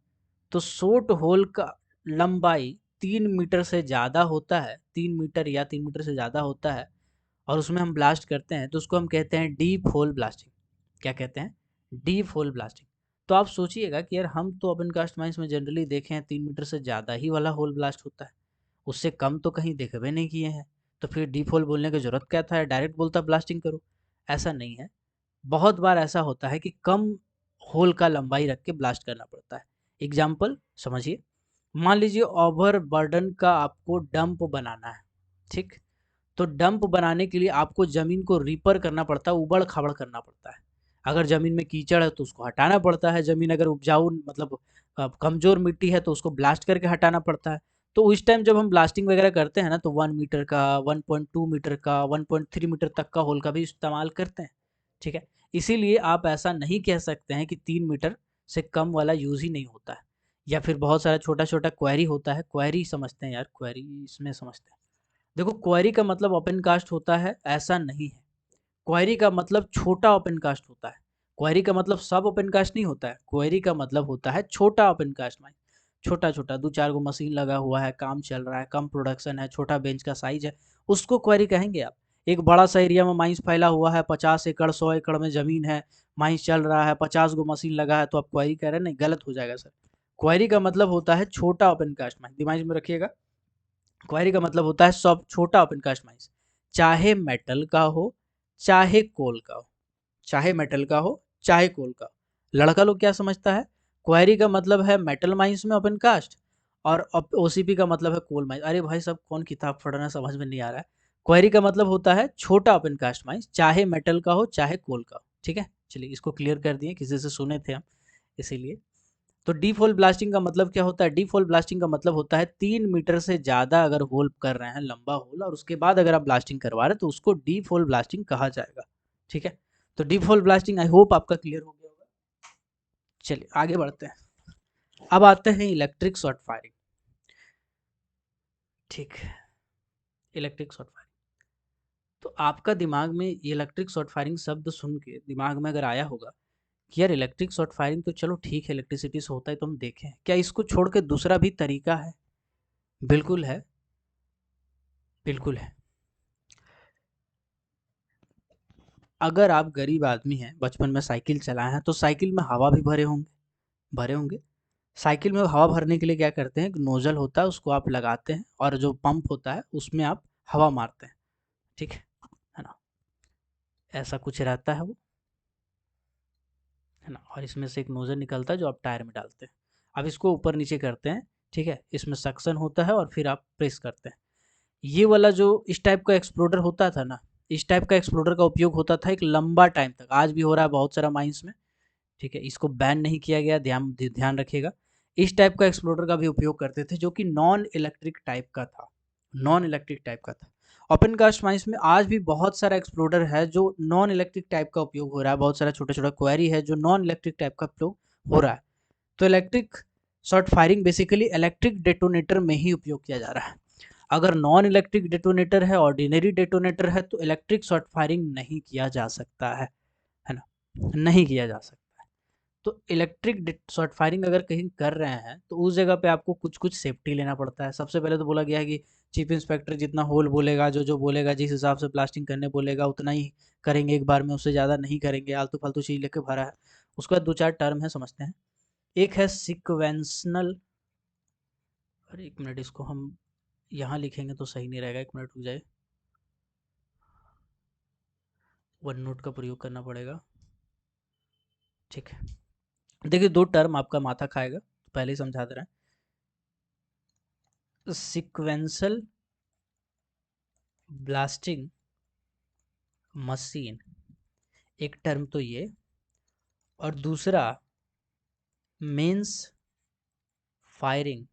Speaker 1: तो शॉर्ट होल का लंबाई 3 मीटर से ज़्यादा होता है, 3 मीटर या 3 मीटर से ज़्यादा होता है, और उसमें हम ब्लास्ट करते हैं तो उसको हम कहते हैं डीप होल ब्लास्टिंग। क्या कहते हैं? Deep whole blasting. तो आप सोचिएगा कि यार, हम तो ओपन कास्ट माइंस में जनरली देखे हैं 3 मीटर से ज़्यादा ही वाला होल ब्लास्ट होता है, उससे कम तो कहीं देखबे नहीं किए हैं। तो फिर डीप होल बोलने की ज़रूरत क्या था, डायरेक्ट बोलता ब्लास्टिंग करो। ऐसा नहीं है, बहुत बार ऐसा होता है कि कम होल का लंबाई रख के ब्लास्ट करना पड़ता है। एग्जाम्पल समझिए, मान लीजिए ओवर बर्डन का आपको डंप बनाना है, ठीक। तो डंप बनाने के लिए आपको ज़मीन को रिपर करना पड़ता है, उबड़ खाबड़ करना पड़ता है। अगर ज़मीन में कीचड़ है तो उसको हटाना पड़ता है, ज़मीन अगर उपजाऊ मतलब कमज़ोर मिट्टी है तो उसको ब्लास्ट करके हटाना पड़ता है। तो उस टाइम जब हम ब्लास्टिंग वगैरह करते हैं ना, तो 1 मीटर का, 1.2 मीटर का, 1.3 मीटर तक का होल का भी इस्तेमाल करते हैं, ठीक है। इसीलिए आप ऐसा नहीं कह सकते हैं कि 3 मीटर से कम वाला यूज़ ही नहीं होता है। या फिर बहुत सारा छोटा छोटा क्वेरी होता है, क्वेरी समझते हैं यार, क्वेरी इसमें समझते हैं। देखो, क्वेरी का मतलब ओपन कास्ट होता है, ऐसा नहीं है। क्वेरी का मतलब छोटा ओपन कास्ट होता है। क्वेरी का मतलब सब ओपन कास्ट नहीं होता है। क्वेरी का मतलब होता है छोटा ओपन कास्ट माइन, छोटा छोटा, 2-4 गो मशीन लगा हुआ है, काम चल रहा है, कम प्रोडक्शन है, छोटा बेंच का साइज है, उसको क्वेरी कहेंगे आप। एक बड़ा सा एरिया में माइंस फैला हुआ है, 50 एकड़ 100 एकड़ में ज़मीन है, माइंस चल रहा है, 50 गो मशीन लगा है, तो आप क्वेरी कह रहे हैं? नहीं, गलत हो जाएगा सर। क्वेरी का मतलब होता है छोटा ओपन कास्ट माइन, दिमाग में रखिएगा। क्वेरी का मतलब होता है सब छोटा ओपन कास्ट माइंस, चाहे मेटल का हो, चाहे कोल का हो, चाहे मेटल का हो, चाहे कोल का हो। लड़का लोग क्या समझता है, क्वेरी का मतलब है मेटल माइंस में ओपन कास्ट, और ओसीपी का मतलब है कोल माइंस। अरे भाई, सब कौन किताब पढ़ रहे हैं समझ में नहीं आ रहा है। क्वेरी का मतलब होता है छोटा ओपन कास्ट माइंस, चाहे मेटल का हो चाहे कोल का हो। ठीक है, चलिए इसको क्लियर कर दिए, किसी से सुने थे हम इसीलिए। तो डीप होल ब्लास्टिंग का मतलब क्या होता है? डीप होल ब्लास्टिंग का मतलब होता है 3 मीटर से ज़्यादा अगर होल कर रहे हैं, लंबा होल, और उसके बाद अगर आप ब्लास्टिंग करवा रहे हैं तो उसको डीप होल ब्लास्टिंग कहा जाएगा। ठीक है, तो deep whole blasting I hope आपका क्लियर हो गया होगा। चलिए आगे बढ़ते हैं। अब आते हैं इलेक्ट्रिक शॉर्ट फायरिंग। ठीक है, इलेक्ट्रिक शॉर्ट फायरिंग। तो आपका दिमाग में ये इलेक्ट्रिक शॉर्ट फायरिंग शब्द सुन के दिमाग में अगर आया होगा कि यार इलेक्ट्रिक शॉर्ट फायरिंग तो चलो ठीक है, इलेक्ट्रिसिटी से होता है तो हम देखें, क्या इसको छोड़ के दूसरा भी तरीका है? बिल्कुल है, बिल्कुल है। अगर आप गरीब आदमी हैं, बचपन में साइकिल चलाए हैं, तो साइकिल में हवा भी भरे होंगे, भरे होंगे। साइकिल में हवा भरने के लिए क्या करते हैं, एक नोजल होता है, उसको आप लगाते हैं और जो पंप होता है उसमें आप हवा मारते हैं। ठीक है ना, ऐसा कुछ रहता है वो, है ना, और इसमें से एक नोजल निकलता है जो आप टायर में डालते हैं। अब इसको ऊपर नीचे करते हैं, ठीक है, इसमें सक्शन होता है और फिर आप प्रेस करते हैं। ये वाला जो इस टाइप का एक्सप्लोडर होता था ना, इस टाइप का एक्सप्लोडर का उपयोग होता था एक लंबा टाइम तक, आज भी हो रहा है बहुत सारा माइंस में। ठीक है, इसको बैन नहीं किया गया, ध्यान ध्यान रखिएगा। इस टाइप का एक्सप्लोडर का भी उपयोग करते थे जो कि नॉन इलेक्ट्रिक टाइप का था, नॉन इलेक्ट्रिक टाइप का था। ओपन कास्ट माइंस में आज भी बहुत सारा एक्सप्लोडर है जो नॉन इलेक्ट्रिक टाइप का उपयोग हो रहा है, बहुत सारा छोटा छोटा क्वेरी है जो नॉन इलेक्ट्रिक टाइप का उपयोग हो रहा है। तो electric short firing basically electric detonator में ही उपयोग किया जा रहा है। अगर नॉन इलेक्ट्रिक डेटोनेटर है, ऑर्डिनरी डेटोनेटर है, तो इलेक्ट्रिक शॉर्ट फायरिंग नहीं किया जा सकता है ना, नहीं किया जा सकता। तो इलेक्ट्रिक शॉर्ट फायरिंग अगर कहीं कर रहे हैं तो उस जगह पे आपको कुछ कुछ सेफ्टी लेना पड़ता है। सबसे पहले तो बोला गया है कि चीफ इंस्पेक्टर जितना होल बोलेगा, जो जो बोलेगा, जिस हिसाब से ब्लास्टिंग करने बोलेगा उतना ही करेंगे एक बार में, उससे ज़्यादा नहीं करेंगे, आलतू फालतू चीज़ लेके भरा है। उसके बाद दो चार टर्म है, समझते हैं। एक है सिक्वेंशनल, अरे एक मिनट, इसको हम यहाँ लिखेंगे तो सही नहीं रहेगा, एक मिनट रुक जाए, वन नोट का प्रयोग करना पड़ेगा। ठीक है, देखिए दो टर्म आपका माथा खाएगा, तो पहले ही समझा दे रहे हैं। सिक्वेंशल ब्लास्टिंग मशीन, एक टर्म तो ये, और दूसरा मेंस फायरिंग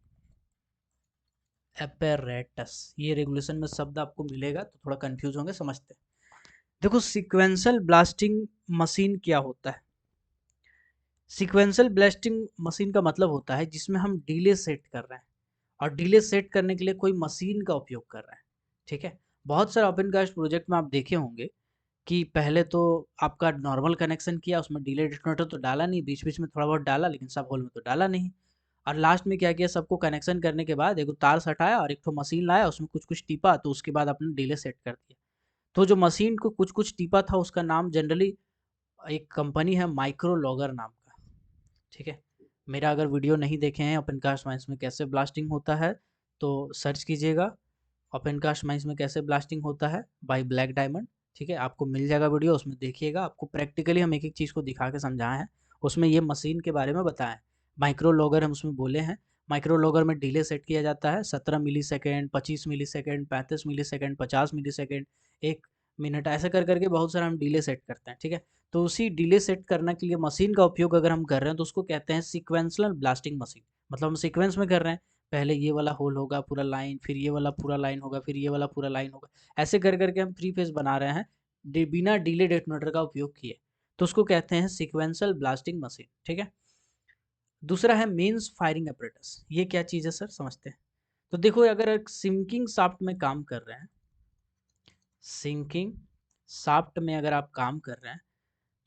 Speaker 1: एपेरेटस। ये रेगुलेशन में शब्द आपको मिलेगा तो थोड़ा कंफ्यूज होंगे, समझते हैं। देखो सिक्वेंशल ब्लास्टिंग मशीन क्या होता है? सीक्वेंशियल ब्लास्टिंग मशीन का मतलब होता है जिसमें हम डिले सेट कर रहे हैं, और डिले सेट करने के लिए कोई मशीन का उपयोग कर रहे हैं। ठीक है, बहुत सारे ओपन कास्ट प्रोजेक्ट में आप देखे होंगे कि पहले तो आपका नॉर्मल कनेक्शन किया, उसमें डिले डिटोनेटर तो डाला नहीं, बीच बीच में थोड़ा बहुत डाला, लेकिन सब होल में तो डाला नहीं। और लास्ट में क्या किया, सबको कनेक्शन करने के बाद एक तार सटाया और एक तो मशीन लाया, उसमें कुछ कुछ टीपा, तो उसके बाद अपने डिले सेट कर दिया। तो जो मशीन को कुछ कुछ टीपा था उसका नाम जनरली, एक कंपनी है माइक्रो लॉगर नाम का। ठीक है, मेरा अगर वीडियो नहीं देखे हैं ओपन कास्ट माइंस में कैसे ब्लास्टिंग होता है, तो सर्च कीजिएगा ओपन कास्ट माइंस में कैसे ब्लास्टिंग होता है बाय ब्लैक डायमंड। ठीक है, आपको मिल जाएगा वीडियो, उसमें देखिएगा, आपको प्रैक्टिकली हम एक एक चीज़ को दिखा के समझाए हैं, उसमें ये मशीन के बारे में बताएं। माइक्रो लॉगर हम उसमें बोले हैं। माइक्रो लॉगर में डिले सेट किया जाता है 17 मिली सेकेंड, 25 मिली सेकेंड, 35 मिली सेकेंड, 50 मिली सेकेंड, 1 मिनट, ऐसा कर करके बहुत सारा हम डिले सेट करते हैं। ठीक है, तो उसी डिले सेट करने के लिए मशीन का उपयोग अगर हम कर रहे हैं तो उसको कहते हैं सिक्वेंशनल ब्लास्टिंग मशीन। मतलब हम सीक्वेंस में कर रहे हैं, पहले ये वाला होल होगा पूरा लाइन, फिर ये वाला पूरा लाइन होगा, फिर ये वाला पूरा लाइन होगा, ऐसे कर करके हम थ्री फेज बना रहे हैं बिना डिले डेटोनेटर का उपयोग किए, तो उसको कहते हैं सिक्वेंशल ब्लास्टिंग मशीन। ठीक है, दूसरा है मेंस फायरिंग अपरेटस। ये क्या चीज़ है सर, समझते हैं। तो देखो अगर एक सिंकिंग शाफ्ट में काम कर रहे हैं, सिंकिंग शाफ्ट में अगर आप काम कर रहे हैं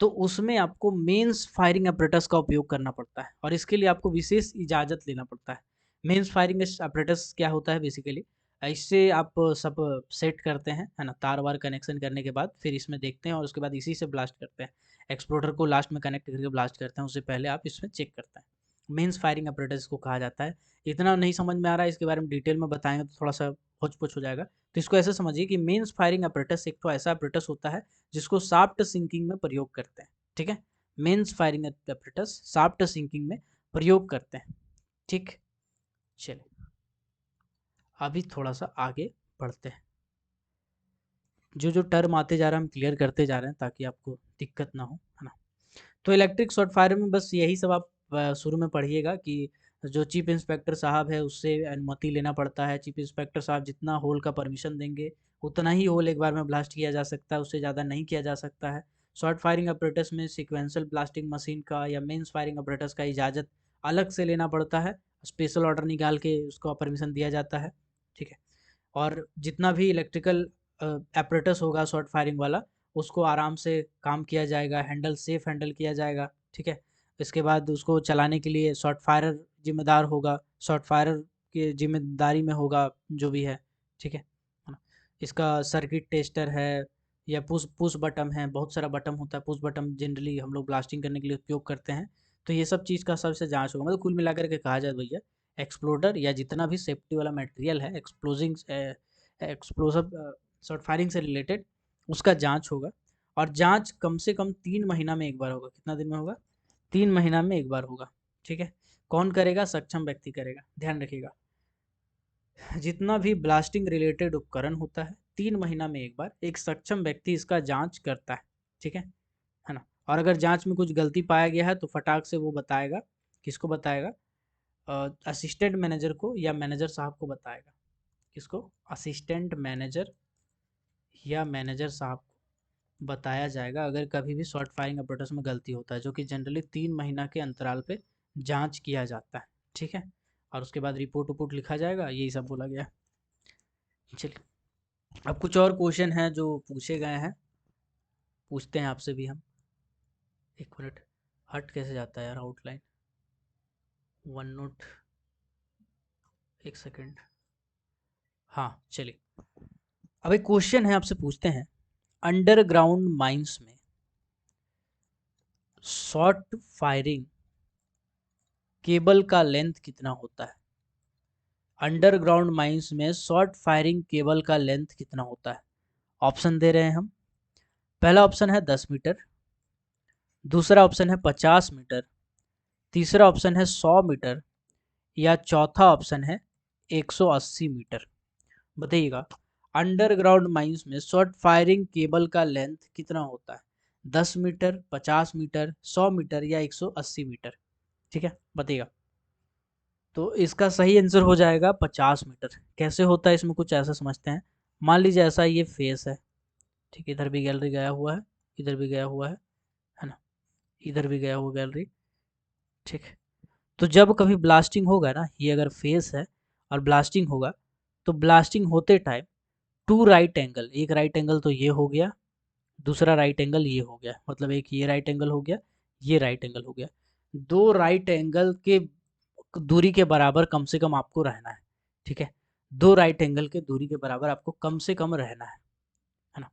Speaker 1: तो उसमें आपको मेंस फायरिंग अपरेटस का उपयोग करना पड़ता है, और इसके लिए आपको विशेष इजाज़त लेना पड़ता है। मेंस फायरिंग अपरेटस क्या होता है बेसिकली, इससे आप सब सेट करते हैं, है ना, तार वार कनेक्शन करने के बाद फिर इसमें देखते हैं और उसके बाद इसी से ब्लास्ट करते हैं। एक्सप्लोडर को लास्ट में कनेक्ट करके ब्लास्ट करते हैं, उससे पहले आप इसमें चेक करते हैं। मेंस फायरिंग अपरेटस को कहा जाता है। इतना नहीं समझ में आ रहा है, इसके बारे में डिटेल में बताएंगे तो थोड़ा सा होच पोच हो जाएगा, तो इसको ऐसे समझिए कि मेंस फायरिंग अपरेटस एक तो ऐसा अपरेटस होता है जिसको शाफ्ट सिंकिंग में प्रयोग करते हैं। ठीक है, mains firing apparatus shaft sinking में प्रयोग करते हैं। ठीक, चलिए अभी थोड़ा सा आगे बढ़ते हैं। जो जो टर्म आते जा रहा है हम क्लियर करते जा रहे हैं ताकि आपको दिक्कत ना हो, है ना। तो इलेक्ट्रिक शॉर्ट फायर में बस यही सब आप शुरू में पढ़िएगा कि जो चीफ इंस्पेक्टर साहब है उससे अनुमति लेना पड़ता है। चीफ इंस्पेक्टर साहब जितना होल का परमिशन देंगे उतना ही होल एक बार में ब्लास्ट किया जा सकता है, उससे ज़्यादा नहीं किया जा सकता है। शॉर्ट फायरिंग ऑपरेटर्स में सीक्वेंशियल ब्लास्टिंग मशीन का या मेंस फायरिंग ऑपरेटर्स का इजाज़त अलग से लेना पड़ता है, स्पेशल ऑर्डर निकाल के उसको परमिशन दिया जाता है, ठीक है। और जितना भी इलेक्ट्रिकल apparatus होगा शॉर्ट फायरिंग वाला, उसको आराम से काम किया जाएगा, हैंडल सेफ हैंडल किया जाएगा, ठीक है। इसके बाद उसको चलाने के लिए शॉर्ट फायरर जिम्मेदार होगा, शॉर्ट फायरर की जिम्मेदारी में होगा जो भी है, ठीक है ना। इसका सर्किट टेस्टर है या पुश पुश बटन है, बहुत सारा बटन होता है, पुश बटन जनरली हम लोग ब्लास्टिंग करने के लिए उपयोग करते हैं। तो ये सब चीज़ का सबसे जांच होगा, मतलब कुल मिलाकर के कहा जाए भैया, एक्सप्लोडर या जितना भी सेफ्टी वाला मटेरियल है, एक्सप्लोजिंग एक्सप्लोसिव शॉर्ट फायरिंग से रिलेटेड, उसका जांच होगा। और जांच कम से कम 3 महीना में एक बार होगा। कितना दिन में होगा? 3 महीना में एक बार होगा, ठीक है। कौन करेगा? सक्षम व्यक्ति करेगा, ध्यान रखिएगा। जितना भी ब्लास्टिंग रिलेटेड उपकरण होता है 3 महीना में एक बार एक सक्षम व्यक्ति इसका जांच करता है, ठीक है ना। और अगर जांच में कुछ गलती पाया गया है तो फटाक से वो बताएगा। किसको बताएगा? असिस्टेंट मैनेजर को या मैनेजर साहब को बताएगा। किसको? असिस्टेंट मैनेजर या मैनेजर साहब को बताया जाएगा अगर कभी भी शॉर्ट फायरिंग ऑपरेटर्स में गलती होता है, जो कि जनरली 3 महीना के अंतराल पे जांच किया जाता है, ठीक है। और उसके बाद रिपोर्ट उपोर्ट लिखा जाएगा, यही सब बोला गया। चलिए, अब कुछ और क्वेश्चन हैं जो पूछे गए हैं, पूछते हैं आपसे भी हम। एक मिनट, हट कैसे जाता है यार आउटलाइन? वन नोट, एक सेकेंड। हाँ चलिए, अब एक क्वेश्चन है, आपसे पूछते हैं, अंडरग्राउंड माइंस में शॉर्ट फायरिंग केबल का लेंथ कितना होता है? अंडरग्राउंड माइंस में शॉर्ट फायरिंग केबल का लेंथ कितना होता है? ऑप्शन दे रहे हैं हम। पहला ऑप्शन है 10 मीटर, दूसरा ऑप्शन है 50 मीटर, तीसरा ऑप्शन है 100 मीटर, या चौथा ऑप्शन है 180 मीटर। बताइएगा, अंडरग्राउंड माइंस में शॉर्ट फायरिंग केबल का लेंथ कितना होता है? 10 मीटर, 50 मीटर, 100 मीटर या 180 मीटर, ठीक है, बताइएगा। तो इसका सही आंसर हो जाएगा 50 मीटर। कैसे होता है इसमें कुछ ऐसा समझते हैं। मान लीजिए ऐसा ये फेस है, ठीक, इधर भी गैलरी गया हुआ है, इधर भी गया हुआ है ना, इधर भी गया हुआ गैलरी, ठीक। तो जब कभी ब्लास्टिंग होगा ना, ये अगर फेस है और ब्लास्टिंग होगा, तो ब्लास्टिंग होते टाइम टू राइट एंगल, एक राइट एंगल तो ये हो गया, दूसरा राइट एंगल ये हो गया, मतलब एक ये राइट एंगल हो गया, ये राइट एंगल हो गया। दो राइट एंगल के दूरी के बराबर कम से कम आपको रहना है, ठीक है। दो राइट एंगल के दूरी के बराबर आपको कम से कम रहना है ना।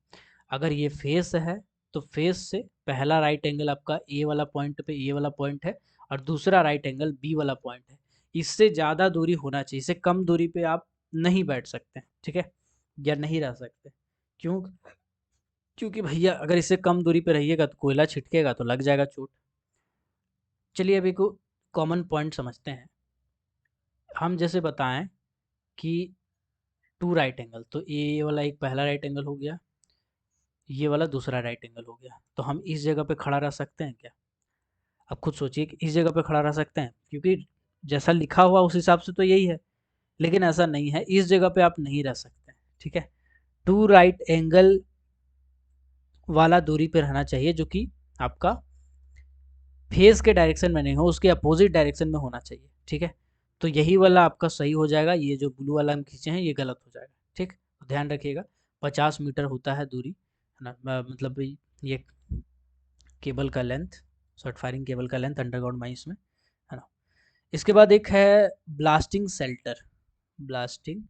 Speaker 1: अगर ये फेस है तो फेस से पहला राइट एंगल आपका ए वाला पॉइंट पे, ये वाला पॉइंट है, और दूसरा राइट एंगल बी वाला पॉइंट है। इससे ज़्यादा दूरी होना चाहिए, इससे कम दूरी पे आप नहीं बैठ सकते, ठीक है, या नहीं रह सकते। क्यों? क्योंकि भैया अगर इससे कम दूरी पे रहिएगा तो कोयला छिटकेगा तो लग जाएगा चोट। चलिए अभी को कॉमन पॉइंट समझते हैं। हम जैसे बताएं कि टू राइट एंगल, तो ये वाला एक पहला राइट एंगल हो गया, ये वाला दूसरा राइट एंगल हो गया। तो हम इस जगह पे खड़ा रह सकते हैं क्या? अब खुद सोचिए कि इस जगह पे खड़ा रह सकते हैं, क्योंकि जैसा लिखा हुआ उस हिसाब से तो यही है, लेकिन ऐसा नहीं है, इस जगह पे आप नहीं रह सकते, ठीक है। टू राइट एंगल वाला दूरी पे रहना चाहिए, जो कि आपका फेस के डायरेक्शन में नहीं हो, उसके अपोजिट डायरेक्शन में होना चाहिए, ठीक है। तो यही वाला आपका सही हो जाएगा, ये जो ब्लू वाला हम खींचे हैं ये गलत हो जाएगा, ठीक। तो ध्यान रखिएगा 50 मीटर होता है दूरी, है ना, मतलब ये केबल का लेंथ, शॉर्ट फायरिंग केबल का लेंथ अंडरग्राउंड माइंस में, है ना। इसके बाद एक है ब्लास्टिंग शेल्टर। ब्लास्टिंग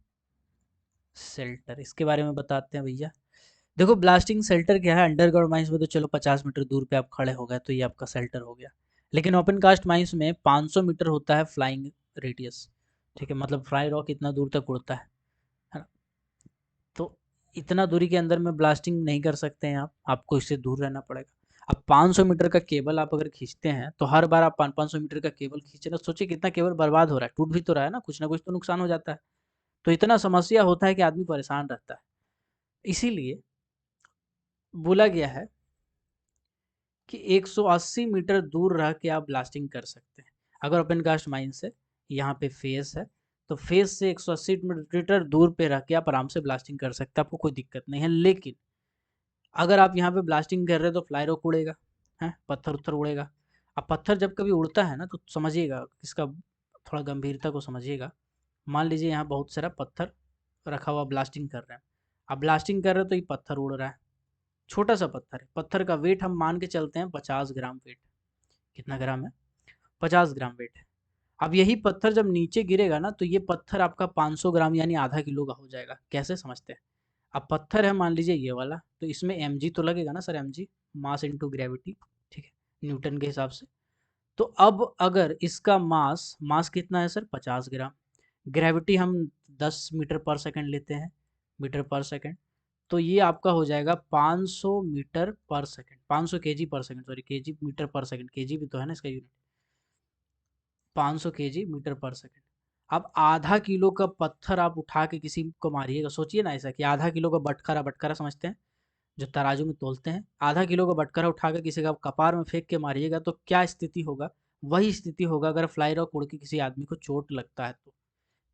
Speaker 1: शेल्टर, इसके बारे में बताते हैं भैया। देखो ब्लास्टिंग शेल्टर क्या है, अंडरग्राउंड माइंस में तो चलो 50 मीटर दूर पे आप खड़े हो गए तो ये आपका शेल्टर हो गया, लेकिन ओपन कास्ट माइंस में 500 मीटर होता है फ्लाइंग रेडियस, ठीक है, मतलब फ्लाई रॉक इतना दूर तक उड़ता है ना। तो इतना दूरी के अंदर में ब्लास्टिंग नहीं कर सकते हैं आप, आपको इससे दूर रहना पड़ेगा। अब 500 मीटर का केबल आप अगर खींचते हैं तो हर बार आप 500 मीटर का केबल खींचे ना, सोचिए कितना केबल बर्बाद हो रहा है, टूट भी तो रहा है ना कुछ तो नुकसान हो जाता है। तो इतना समस्या होता है कि आदमी परेशान रहता है। इसीलिए बोला गया है कि 180 मीटर दूर रह के आप ब्लास्टिंग कर सकते हैं। अगर ओपन कास्ट माइन से यहाँ पे फेस है, तो फेस से 180 मीटर दूर पे रह के आप आराम से ब्लास्टिंग कर सकते हैं, आपको कोई दिक्कत नहीं है। लेकिन अगर आप यहाँ पे ब्लास्टिंग कर रहे हैं तो फ्लाई रॉक उड़ेगा, है पत्थर उत्थर उड़ेगा। अब पत्थर जब कभी उड़ता है ना, तो समझिएगा इसका थोड़ा गंभीरता को समझिएगा। मान लीजिए यहाँ बहुत सारा पत्थर रखा हुआ ब्लास्टिंग कर रहे हैं। अब ब्लास्टिंग कर रहे हो तो ये पत्थर उड़ रहा है, छोटा सा पत्थर है, पत्थर का वेट हम मान के चलते हैं 50 ग्राम वेट। कितना ग्राम है? 50 ग्राम वेट है। अब यही पत्थर जब नीचे गिरेगा ना, तो ये पत्थर आपका 500 ग्राम यानी आधा किलो का हो जाएगा। कैसे समझते हैं? अब पत्थर है मान लीजिए ये वाला, तो इसमें mg तो लगेगा ना sir, mg mass into gravity, ठीक है, न्यूटन के हिसाब से। तो अब अगर इसका मास मास कितना है सर? 50 ग्राम। ग्रेविटी हम 10 मीटर पर सेकंड लेते हैं, मीटर पर सेकंड। तो ये आपका हो जाएगा 500 मीटर पर सेकंड, 500 केजी पर सेकंड, सॉरी केजी मीटर पर सेकंड, केजी भी तो है ना इसका यूनिट। 500 केजी मीटर पर सेकंड। अब आधा किलो का पत्थर आप उठा के किसी को मारिएगा, सोचिए ना ऐसा कि आधा किलो का बटखरा, बटखरा समझते हैं जो तराजू में तोलते हैं, आधा किलो का बटखरा उठा के किसी का कपार में फेंक के मारिएगा तो क्या स्थिति होगा? वही स्थिति होगा अगर फ्लाई रॉक उड़ के किसी आदमी को चोट लगता है तो,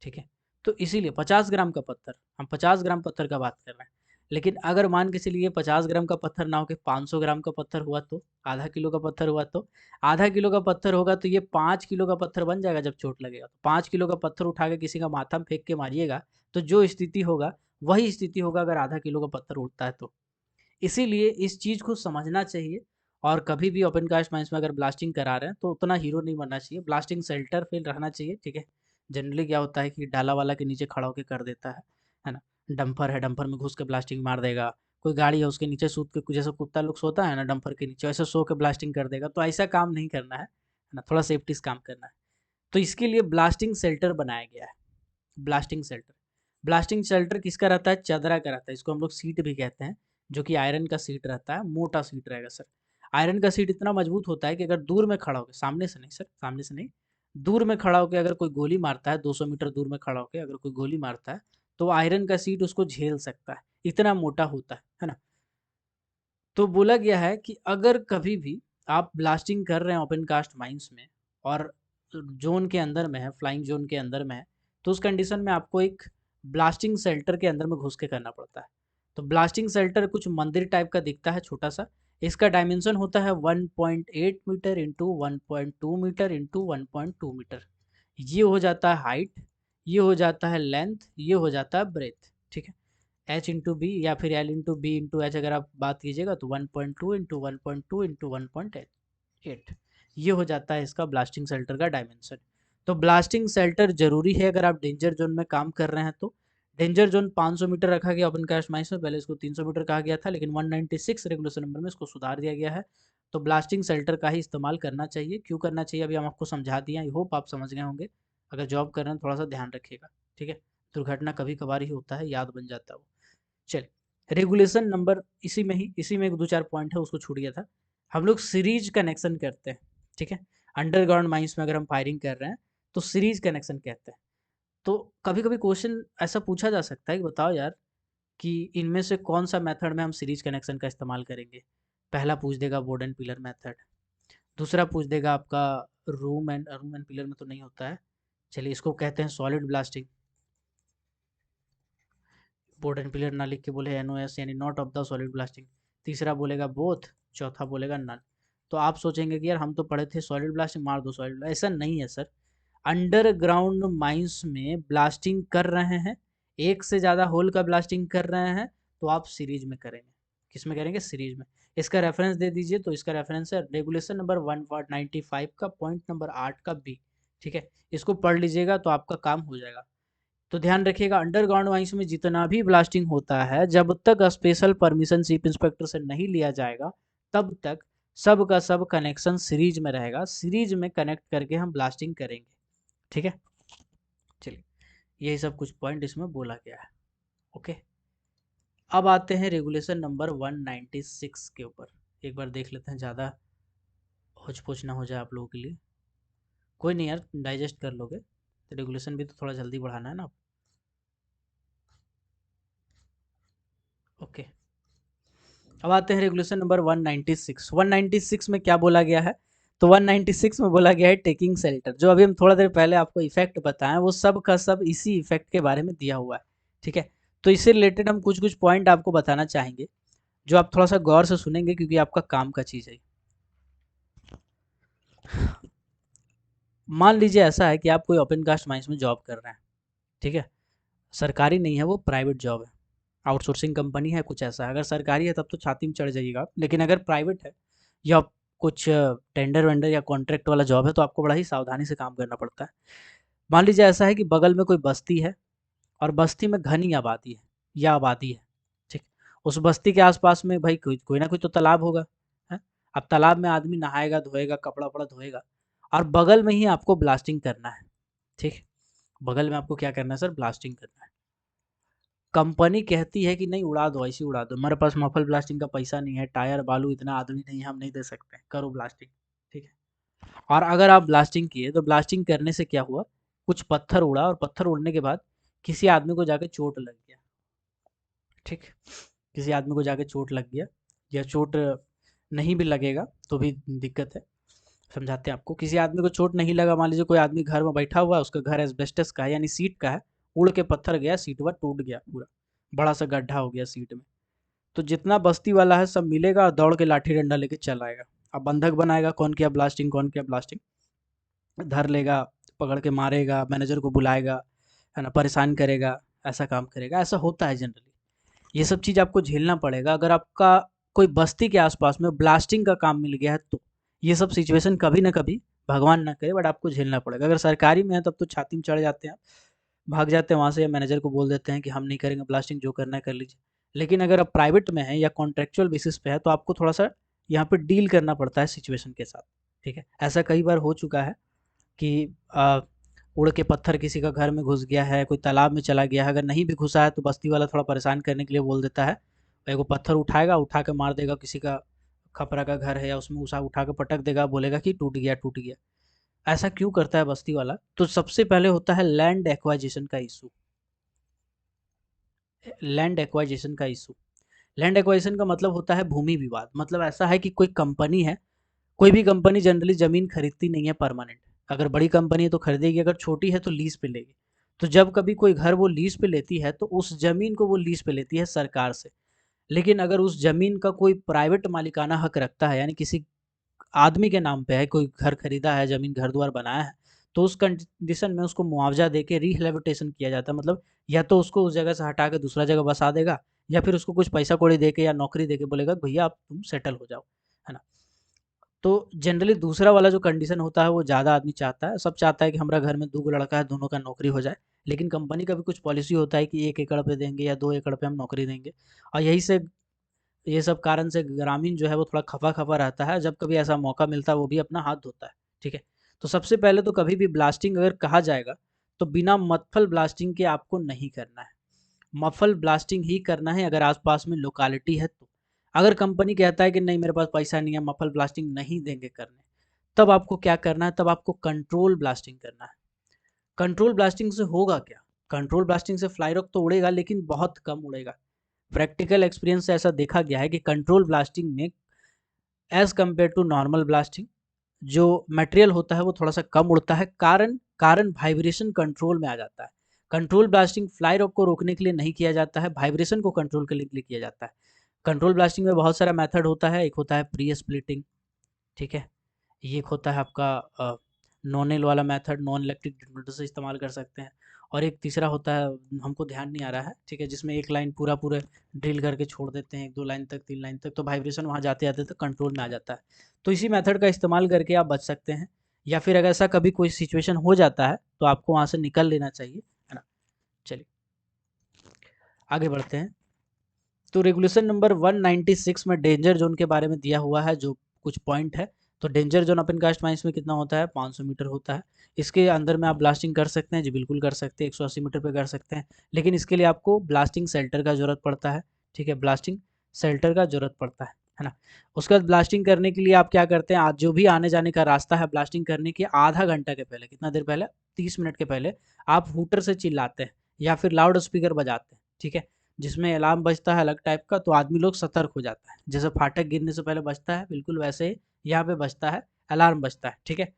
Speaker 1: ठीक है। तो इसीलिए 50 ग्राम का पत्थर, हम 50 ग्राम पत्थर का बात कर रहे हैं। लेकिन अगर मान के चलिए 50 ग्राम का पत्थर ना हो के 500 ग्राम का पत्थर हुआ, तो आधा किलो का पत्थर हुआ, तो आधा किलो का पत्थर होगा तो ये 5 किलो का पत्थर बन जाएगा जब चोट लगेगा। तो 5 किलो का पत्थर उठा के किसी का माथा में फेंक के मारिएगा तो जो स्थिति होगा वही स्थिति होगा अगर आधा किलो का पत्थर उठता है तो। इसीलिए इस चीज़ को समझना चाहिए। और कभी भी ओपन कास्ट माइंस में अगर ब्लास्टिंग करा रहे हैं तो उतना हीरो नहीं बनना चाहिए, ब्लास्टिंग शेल्टर पे रहना चाहिए, ठीक है। जनरली क्या होता है कि डाला वाला के नीचे खड़ा होकर कर देता है ना। डंपर है, डंपर में घुस के ब्लास्टिंग मार देगा। कोई गाड़ी है उसके नीचे सूत के, जैसे कुत्ता लोग सोता है ना डंपर के नीचे, वैसे सो के ब्लास्टिंग कर देगा। तो ऐसा काम नहीं करना है ना, थोड़ा सेफ्टी से काम करना है। तो इसके लिए ब्लास्टिंग शेल्टर बनाया गया है। ब्लास्टिंग शेल्टर, ब्लास्टिंग शेल्टर किसका रहता है? चदरा का रहता है। इसको हम लोग सीट भी कहते हैं, जो कि आयरन का सीट रहता है, मोटा सीट रहेगा सर। आयरन का सीट इतना मजबूत होता है कि अगर दूर में खड़ा होकर, सामने से नहीं सर, सामने से नहीं, दूर में खड़ा होकर अगर कोई गोली मारता है, 200 मीटर दूर में खड़ा होकर अगर कोई गोली मारता है, तो आयरन का सीट उसको झेल सकता है, इतना मोटा होता है ना। तो बोला गया है कि अगर कभी भी आप ब्लास्टिंग कर रहे हैं ओपन कास्ट माइंस में और जोन के अंदर में है, फ्लाइंग जोन के अंदर में है, तो उस कंडीशन में आपको एक ब्लास्टिंग शेल्टर के अंदर में घुस के करना पड़ता है। तो ब्लास्टिंग शेल्टर कुछ मंदिर टाइप का दिखता है, छोटा सा। इसका डायमेंशन होता है 1.8 metre into 1.2 metre into 1.2 metre. ये हो जाता है हाइट, ये हो जाता है लेंथ, ये हो जाता है ब्रेथ, ठीक है। एच इंटू बी या फिर L into B into H अगर आप बात कीजिएगा तो 1.2 इंटू 1.2 इंटू 1.8 ये हो जाता है इसका ब्लास्टिंग शेल्टर का डायमेंशन। तो ब्लास्टिंग शेल्टर जरूरी है अगर आप डेंजर जोन में काम कर रहे हैं तो। डेंजर जोन 500 मीटर रखा गया ओपन कास्ट माइंस में, पहले इसको 300 मीटर कहा गया था, लेकिन 196 रेगुलेशन नंबर में इसको सुधार दिया गया है। तो ब्लास्टिंग शेल्टर का ही इस्तेमाल करना चाहिए। क्यों करना चाहिए अभी हम आपको समझा दिए, आई होप आप समझ गए होंगे। अगर जॉब कर रहे हैं थोड़ा सा ध्यान रखिएगा, ठीक है। दुर्घटना कभी कभार ही होता है, याद बन जाता है वो। चलिए, रेगुलेशन नंबर इसी में एक दो चार पॉइंट है, उसको छूट गया था। हम लोग सीरीज कनेक्शन करते हैं, ठीक है। अंडरग्राउंड माइंस में अगर हम फायरिंग कर रहे हैं तो सीरीज कनेक्शन कहते हैं। तो कभी कभी क्वेश्चन ऐसा पूछा जा सकता है कि बताओ यार कि इनमें से कौन सा मेथड में हम सीरीज कनेक्शन का इस्तेमाल करेंगे। पहला पूछ देगा बोर्ड एंड पिलर मेथड, दूसरा पूछ देगा आपका रूम एंड पिलर में तो नहीं होता है, चलिए इसको कहते हैं solid blasting. Board and pillar ना लिख के बोले NOS यानी not of the solid blasting. तीसरा बोलेगा बोथ, चौथा बोलेगा नन। तो आप सोचेंगे कि यार हम तो पढ़े थे सॉलिड ब्लास्टिंग, मार दो सॉलिड। ऐसा नहीं है सर। अंडरग्राउंड माइंस में ब्लास्टिंग कर रहे हैं, एक से ज़्यादा होल का ब्लास्टिंग कर रहे हैं, तो आप सीरीज में करेंगे। किस में करेंगे? सीरीज में। इसका रेफरेंस दे दीजिए, तो इसका रेफरेंस है रेगुलेशन नंबर 195 का पॉइंट नंबर 8 का बी, ठीक है। इसको पढ़ लीजिएगा तो आपका काम हो जाएगा। तो ध्यान रखिएगा, अंडरग्राउंड माइंस में जितना भी ब्लास्टिंग होता है, जब तक स्पेशल परमिशन चीफ इंस्पेक्टर से नहीं लिया जाएगा, तब तक सब का सब कनेक्शन सीरीज में रहेगा। सीरीज में कनेक्ट करके हम ब्लास्टिंग करेंगे, ठीक है। चलिए, यही सब कुछ पॉइंट इसमें बोला गया है, ओके। अब आते हैं रेगुलेशन नंबर 196 के ऊपर। एक बार देख लेते हैं, ज़्यादा होच पोच ना हो जाए आप लोगों के लिए। कोई नहीं यार, डाइजेस्ट कर लोगे। तो रेगुलेशन भी तो थोड़ा जल्दी बढ़ाना है ना, ओके। अब आते हैं रेगुलेशन नंबर 196। 196 में क्या बोला गया है? तो 196 में बोला गया है टेकिंग शेल्टर। जो अभी हम थोड़ा देर पहले आपको इफेक्ट बताएं वो सब का सब इसी इफेक्ट के बारे में दिया हुआ है, ठीक है। तो इससे रिलेटेड हम कुछ कुछ पॉइंट आपको बताना चाहेंगे, जो आप थोड़ा सा गौर से सुनेंगे क्योंकि आपका काम का चीज़ है। मान लीजिए ऐसा है कि आप कोई ओपन कास्ट माइंस में जॉब कर रहे हैं, ठीक है। सरकारी नहीं है, वो प्राइवेट जॉब है, आउटसोर्सिंग कंपनी है, कुछ ऐसा है। अगर सरकारी है तब तो छाती में चढ़ जाइएगा आप, लेकिन अगर प्राइवेट है या कुछ टेंडर वेंडर या कॉन्ट्रैक्ट वाला जॉब है तो आपको बड़ा ही सावधानी से काम करना पड़ता है। मान लीजिए ऐसा है कि बगल में कोई बस्ती है और बस्ती में घनी आबादी है या आबादी है, ठीक। उस बस्ती के आसपास में भाई कोई कोई ना कोई तो तालाब होगा, है। अब तालाब में आदमी नहाएगा, धोएगा, कपड़ा वपड़ा धोएगा, और बगल में ही आपको ब्लास्टिंग करना है, ठीक। बगल में आपको क्या करना है सर? ब्लास्टिंग करना है। कंपनी कहती है कि नहीं उड़ा दो, ऐसे उड़ा दो, हमारे पास मफल ब्लास्टिंग का पैसा नहीं है, टायर बालू इतना आदमी नहीं है, हम नहीं दे सकते, करो ब्लास्टिंग, ठीक है। और अगर आप ब्लास्टिंग किए तो ब्लास्टिंग करने से क्या हुआ? कुछ पत्थर उड़ा और पत्थर उड़ने के बाद किसी आदमी को जाके चोट लग गया, ठीक। किसी आदमी को जाके चोट लग गया, या चोट नहीं भी लगेगा तो भी दिक्कत है। समझाते हैं आपको। किसी आदमी को चोट नहीं लगा, मान लीजिए कोई आदमी घर में बैठा हुआ है, उसका घर एस्बेस्टस का है यानी सीट का है, उड़ के पत्थर गया, सीट वह टूट गया पूरा, बड़ा सा गड्ढा हो गया सीट में। तो जितना बस्ती वाला है सब मिलेगा और दौड़ के लाठी डंडा लेके चल आएगा। अब बंधक बनाएगा, कौन किया ब्लास्टिंग, कौन किया ब्लास्टिंग, धर लेगा, पकड़ के मारेगा, मैनेजर को बुलाएगा, है ना, परेशान करेगा, ऐसा काम करेगा। ऐसा होता है जनरली। ये सब चीज़ आपको झेलना पड़ेगा अगर आपका कोई बस्ती के आसपास में ब्लास्टिंग का काम मिल गया है तो। ये सब सिचुएशन कभी ना कभी, भगवान ना करे, बट आपको झेलना पड़ेगा। अगर सरकारी में है तब तो छाती में चढ़ जाते हैं आप, भाग जाते हैं वहाँ से, या मैनेजर को बोल देते हैं कि हम नहीं करेंगे ब्लास्टिंग, जो करना है कर लीजिए। लेकिन अगर आप प्राइवेट में है या कॉन्ट्रेक्चुअल बेसिस पे है तो आपको थोड़ा सा यहाँ पे डील करना पड़ता है सिचुएशन के साथ, ठीक है। ऐसा कई बार हो चुका है कि उड़ के पत्थर किसी का घर में घुस गया है, कोई तालाब में चला गया है। अगर नहीं भी घुसा है तो बस्ती वाला थोड़ा परेशान करने के लिए बोल देता है, एगो पत्थर उठाएगा, उठा के मार देगा, किसी का खपरा का घर है या उसमें उसा उठा के पटक देगा, बोलेगा कि टूट गया टूट गया। ऐसा क्यों करता है बस्ती वाला? तो सबसे पहले होता है लैंड एक्वाजिशन का इशू। लैंड एक्वाजिशन का इशू, लैंड एक्वाजिशन का मतलब होता है भूमि विवाद। मतलब ऐसा है कि कोई कंपनी है, कोई भी कंपनी जनरली ज़मीन खरीदती नहीं है परमानेंट। अगर बड़ी कंपनी है तो खरीदेगी, अगर छोटी है तो लीज़ पे लेगी। तो जब कभी कोई घर वो लीज़ पे लेती है तो उस ज़मीन को वो लीज़ पे लेती है सरकार से। लेकिन अगर उस ज़मीन का कोई प्राइवेट मालिकाना हक रखता है, यानी किसी आदमी के नाम पे है, कोई घर खरीदा है, ज़मीन घर-द्वार बनाया है, तो उस कंडीशन में उसको मुआवज़ा देके रिहैबिलिटेशन किया जाता है। मतलब या तो उसको उस जगह से हटा के दूसरा जगह बसा देगा, या फिर उसको कुछ पैसा कौड़ी देके या नौकरी देके बोलेगा भैया आप तुम सेटल हो जाओ, है ना? तो जनरली दूसरा वाला जो कंडीशन होता है वो ज़्यादा आदमी चाहता है। सब चाहता है कि हमारा घर में 2 लड़का है, दोनों का नौकरी हो जाए। लेकिन कंपनी का भी कुछ पॉलिसी होता है कि 1 एकड़ पे देंगे या 2 एकड़ पे हम नौकरी देंगे। और यही से ये सब कारण से ग्रामीण जो है वो थोड़ा खफा-खफा रहता है। जब कभी ऐसा मौका मिलता है वो भी अपना हाथ धोता है, ठीक है? तो सबसे पहले तो कभी भी ब्लास्टिंग अगर कहा जाएगा तो बिना मफल ब्लास्टिंग के आपको नहीं करना है। मफल ब्लास्टिंग ही करना है अगर आस-पास में लोकेलिटी है तो। अगर कंपनी कहता है कि नहीं मेरे पास पैसा नहीं है, मफल ब्लास्टिंग नहीं देंगे करने, तब आपको क्या करना है? तब आपको कंट्रोल ब्लास्टिंग करना है। कंट्रोल ब्लास्टिंग से होगा क्या? कंट्रोल ब्लास्टिंग से फ्लाई रॉक तो उड़ेगा लेकिन बहुत कम उड़ेगा। प्रैक्टिकल एक्सपीरियंस से ऐसा देखा गया है कि कंट्रोल ब्लास्टिंग में as compare to normal blasting जो मटेरियल होता है वो थोड़ा-सा कम उड़ता है। कारण कारण वाइब्रेशन कंट्रोल में आ जाता है। कंट्रोल ब्लास्टिंग फ्लाई रॉक को रोकने के लिए नहीं किया जाता है, वाइब्रेशन को कंट्रोल करने के लिए किया जाता है। कंट्रोल ब्लास्टिंग में बहुत सारा मेथड होता है। एक होता है प्री स्प्लिटिंग, ठीक है? ये एक होता है आपका नॉनेल वाला मेथड, नॉन इलेक्ट्रिक डिटोनेटर से इस्तेमाल कर सकते हैं। और एक तीसरा होता है, हमको ध्यान नहीं आ रहा है, ठीक है, जिसमें एक लाइन पूरा ड्रिल करके छोड़ देते हैं, 1-2 लाइन तक, 3 लाइन तक, तो वाइब्रेशन वहाँ जाते-जाते तक कंट्रोल में आ जाता है। तो इसी मेथड का इस्तेमाल करके आप बच सकते हैं, या फिर अगर ऐसा कभी कोई सिचुएशन हो जाता है तो आपको वहाँ से निकल लेना चाहिए, है ना? चलिए आगे बढ़ते हैं। तो रेगुलेशन नंबर 196 में डेंजर जोन के बारे में दिया हुआ है जो कुछ पॉइंट है। तो danger zone open cast mines में कितना होता है? 500 मीटर होता है। इसके अंदर में आप ब्लास्टिंग कर सकते हैं जी, बिल्कुल कर सकते हैं, 180 मीटर पे कर सकते हैं। लेकिन इसके लिए आपको ब्लास्टिंग शेल्टर का ज़रूरत पड़ता है, ठीक है, ब्लास्टिंग शेल्टर का ज़रूरत पड़ता है ना? उसके बाद ब्लास्टिंग करने के लिए आप क्या करते हैं, आज जो भी आने जाने का रास्ता है, ब्लास्टिंग करने के आधा घंटा के पहले, कितना देर पहले? 30 मिनट के पहले आप हूटर से चिल्लाते हैं या फिर लाउड स्पीकर बजाते हैं, ठीक है? जिसमें अलार्म बजता है अलग टाइप का, तो आदमी लोग सतर्क हो जाता है। जैसे फाटक गिरने से पहले बजता है, बिल्कुल वैसे ही यहाँ पे बजता है, अलार्म बजता है, ठीक है।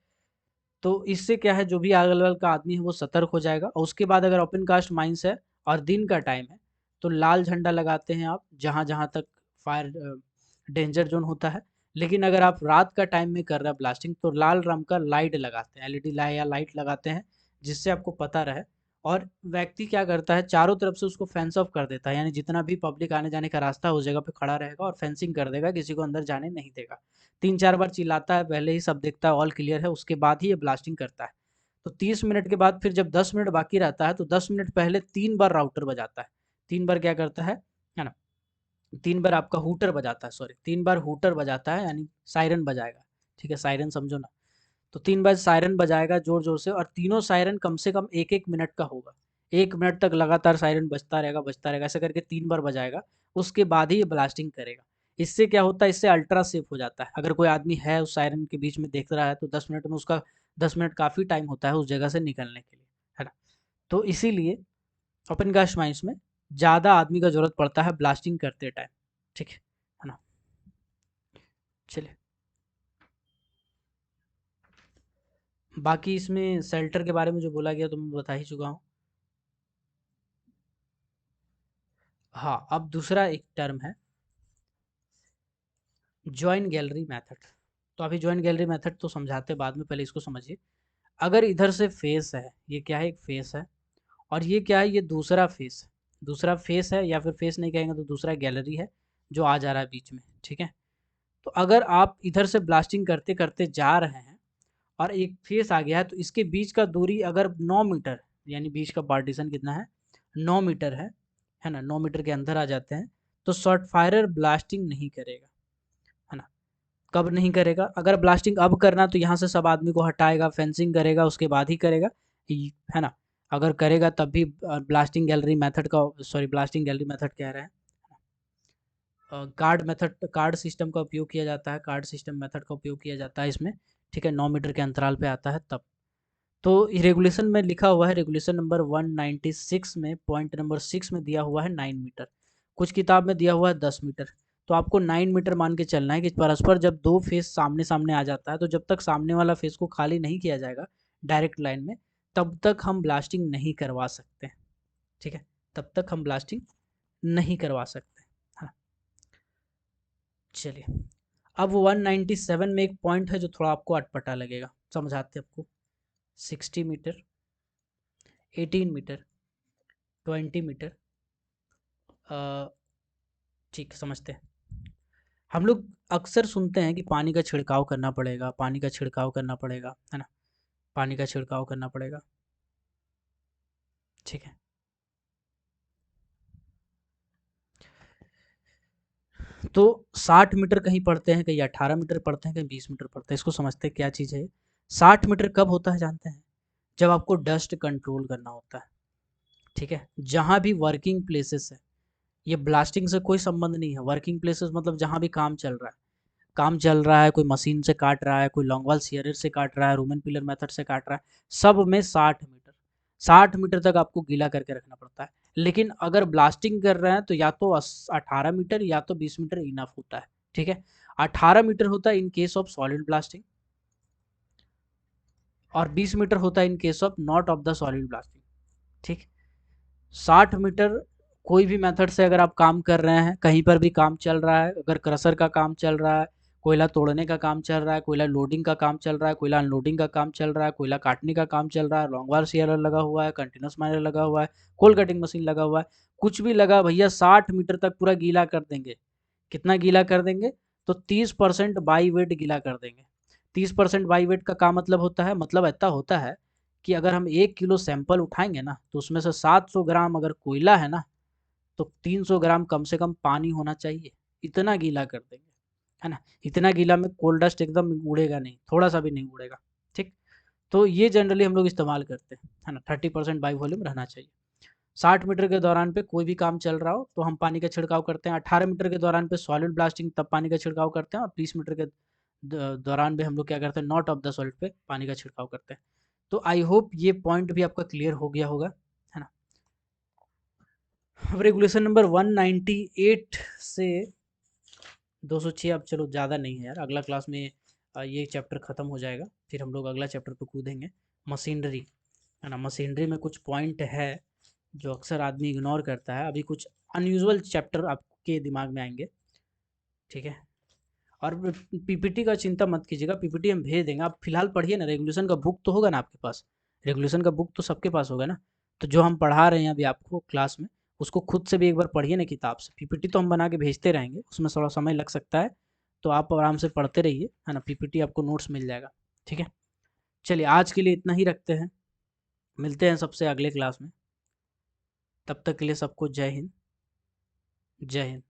Speaker 1: तो इससे क्या है, जो भी अगल-बगल का आदमी है वो सतर्क हो जाएगा। और उसके बाद अगर ओपन कास्ट माइंस है और दिन का टाइम है, तो लाल झंडा लगाते हैं आप जहाँ-जहाँ तक फायर डेंजर ज़ोन होता है। लेकिन अगर आप रात का टाइम में कर रहे हैं ब्लास्टिंग, तो लाल रंग का लाइट लगाते हैं, एलईडी या लाइट लगाते हैं, जिससे आपको पता रहे। और व्यक्ति क्या करता है, चारों तरफ से उसको फेंस ऑफ कर देता है, यानी जितना भी पब्लिक आने-जाने का रास्ता उस जगह पे खड़ा रहेगा और फेंसिंग कर देगा, किसी को अंदर जाने नहीं देगा। 3-4 बार चिल्लाता है, पहले ही सब देखता है ऑल क्लियर है, उसके बाद ही ये ब्लास्टिंग करता है। तो 30 मिनट के बाद फिर जब 10 मिनट बाकी रहता है, तो 10 मिनट पहले 3 बार राउटर बजाता है। 3 बार क्या करता है ना? 3 बार आपका हूटर बजाता है, सॉरी 3 बार हूटर बजाता है, यानी सायरन बजाएगा, ठीक है? सायरन समझो ना। तो 3 बार सायरन बजाएगा ज़ोर-ज़ोर से, और तीनों सायरन कम से कम 1-1 मिनट का होगा। 1 मिनट तक लगातार सायरन बजता रहेगा, ऐसे करके 3 बार बजाएगा, उसके बाद ही ये ब्लास्टिंग करेगा। इससे क्या होता है, इससे अल्ट्रा सेफ हो जाता है। अगर कोई आदमी है उस सायरन के बीच में देख रहा है, तो 10 मिनट में उसका 10 मिनट काफ़ी टाइम होता है उस जगह से निकलने के लिए, है ना? तो इसीलिए ओपन कास्ट माइंस में ज़्यादा आदमी का ज़रूरत पड़ता है ब्लास्टिंग करते टाइम, ठीक है ना? चलिए, बाकी इसमें शेल्टर के बारे में जो बोला गया तो मैं बता ही चुका हूँ। हाँ, अब दूसरा एक टर्म है जॉइन गैलरी मेथड। तो अभी जॉइन गैलरी मेथड तो समझाते हैं बाद में, पहले इसको समझिए। अगर इधर से फेस है, ये क्या है, एक फेस है, और ये क्या है, ये दूसरा फेस है। दूसरा फेस है, या फिर फेस नहीं कहेंगे तो दूसरा गैलरी है जो आ जा रहा है बीच में, ठीक है। तो अगर आप इधर से ब्लास्टिंग करते करते जा रहे हैं और एक फेस आ गया है, तो इसके बीच का दूरी अगर 9 मीटर, यानी बीच का पार्टीशन कितना है, 9 मीटर है ना, 9 मीटर के अंदर आ जाते हैं, तो शॉर्ट फायरर ब्लास्टिंग नहीं करेगा, है ना। कब नहीं करेगा, अगर ब्लास्टिंग अब करना तो यहाँ से सब आदमी को हटाएगा, फेंसिंग करेगा, उसके बाद ही करेगा, है ना। अगर करेगा तब भी ब्लास्टिंग गैलरी मेथड का, सॉरी ब्लास्टिंग गैलरी मेथड कह रहे हैं, कार्ड मेथड, कार्ड सिस्टम का उपयोग किया जाता है, कार्ड सिस्टम मेथड का उपयोग किया जाता है इसमें, ठीक है। 9 मीटर के अंतराल पे आता है तब। तो रेगुलेशन में लिखा हुआ है, रेगुलेशन नंबर 196 में पॉइंट नंबर 6 में दिया हुआ है 9 मीटर, कुछ किताब में दिया हुआ है 10 मीटर। तो आपको 9 मीटर मान के चलना है कि परस्पर जब दो फेस सामने सामने आ जाता है, तो जब तक सामने वाला फेस को खाली नहीं किया जाएगा डायरेक्ट लाइन में, तब तक हम ब्लास्टिंग नहीं करवा सकते, ठीक है। तब तक हम ब्लास्टिंग नहीं करवा सकते। हाँ, चलिए, अब 197 में एक पॉइंट है जो थोड़ा आपको अटपटा लगेगा, समझाते आपको। 60 मीटर, 18 मीटर, 20 मीटर, ठीक समझते हैं। हम लोग अक्सर सुनते हैं कि पानी का छिड़काव करना पड़ेगा, पानी का छिड़काव करना पड़ेगा, है ना, पानी का छिड़काव करना पड़ेगा, ठीक है। तो 60 मीटर कहीं पढ़ते हैं, कहीं 18 मीटर पढ़ते हैं, कहीं 20 मीटर पढ़ते हैं। इसको समझते हैं क्या चीज़ है। 60 मीटर कब होता है जानते हैं, जब आपको डस्ट कंट्रोल करना होता है, ठीक है। जहाँ भी वर्किंग प्लेसेस है, ये ब्लास्टिंग से कोई संबंध नहीं है। वर्किंग प्लेसेस मतलब जहाँ भी काम चल रहा है, काम चल रहा है, कोई मशीन से काट रहा है, कोई लॉन्गवाल शेयरर से काट रहा है, रोमन पिलर मेथड से काट रहा है, सब में 60 मीटर, 60 मीटर तक आपको गीला करके रखना पड़ता है। लेकिन अगर ब्लास्टिंग कर रहे हैं तो या तो 18 मीटर या तो 20 मीटर इनफ होता है, ठीक है। 18 मीटर होता है in case of solid blasting, और 20 मीटर होता है in case of not of the solid blasting, ठीक। 60 मीटर कोई भी मेथड से अगर आप काम कर रहे हैं, कहीं पर भी काम चल रहा है, अगर क्रशर का काम चल रहा है, कोयला तोड़ने का काम चल रहा है, कोयला लोडिंग का काम चल रहा है, कोयला अनलोडिंग का काम चल रहा है, कोयला काटने का काम चल रहा है, लॉन्ग शेयरर लगा हुआ है, कंटिन्यूस माइनर लगा हुआ है, कोल कटिंग मशीन लगा हुआ है, कुछ भी लगा भैया, 60 मीटर तक पूरा गीला कर देंगे। कितना गीला कर देंगे, तो 30% बाई वेट गीला कर देंगे। 30% बाई वेट का क्या मतलब होता है, मतलब ऐसा होता है कि अगर हम 1 किलो सैंपल उठाएंगे ना, तो उसमें से 700 ग्राम अगर कोयला है ना, तो 300 ग्राम कम से कम पानी होना चाहिए। इतना गीला कर देंगे, है ना। इतना गीला में कोल डस्ट एकदम उड़ेगा नहीं, थोड़ा सा भी नहीं उड़ेगा, ठीक। तो ये जनरली हम लोग इस्तेमाल करते हैं, है ना। 30% बाई वॉल्यूम रहना चाहिए। 60 मीटर के दौरान पे कोई भी काम चल रहा हो तो हम पानी का छिड़काव करते हैं। 18 मीटर के दौरान पे सॉलिड ब्लास्टिंग, तब पानी का छिड़काव करते हैं। और 20 मीटर के दौरान भी हम लोग क्या करते हैं, नॉट ऑफ द सॉलिड पे पानी का छिड़काव करते हैं। तो आई होप ये पॉइंट भी आपका क्लियर हो गया होगा, है ना। अब रेगुलेशन नंबर 198 से 206, अब चलो ज़्यादा नहीं है यार, अगला क्लास में ये चैप्टर ख़त्म हो जाएगा, फिर हम लोग अगला चैप्टर पे कूदेंगे। मशीनरी है ना, मशीनरी में कुछ पॉइंट है जो अक्सर आदमी इग्नोर करता है। अभी कुछ अनयूजुअल चैप्टर आपके दिमाग में आएंगे, ठीक है। और पीपीटी का चिंता मत कीजिएगा, पीपीटी हम भेज देंगे, आप फिलहाल पढ़िए ना। रेगुलेशन का बुक तो होगा ना आपके पास, रेगुलेशन का बुक तो सबके पास होगा ना। तो जो हम पढ़ा रहे हैं अभी आपको क्लास में, उसको खुद से भी एक बार पढ़िए ना किताब से। पीपीटी तो हम बना के भेजते रहेंगे, उसमें थोड़ा समय लग सकता है, तो आप आराम से पढ़ते रहिए, है ना। पीपीटी आपको नोट्स मिल जाएगा, ठीक है। चलिए आज के लिए इतना ही रखते हैं, मिलते हैं सबसे अगले क्लास में। तब तक के लिए सबको जय हिंद, जय हिंद।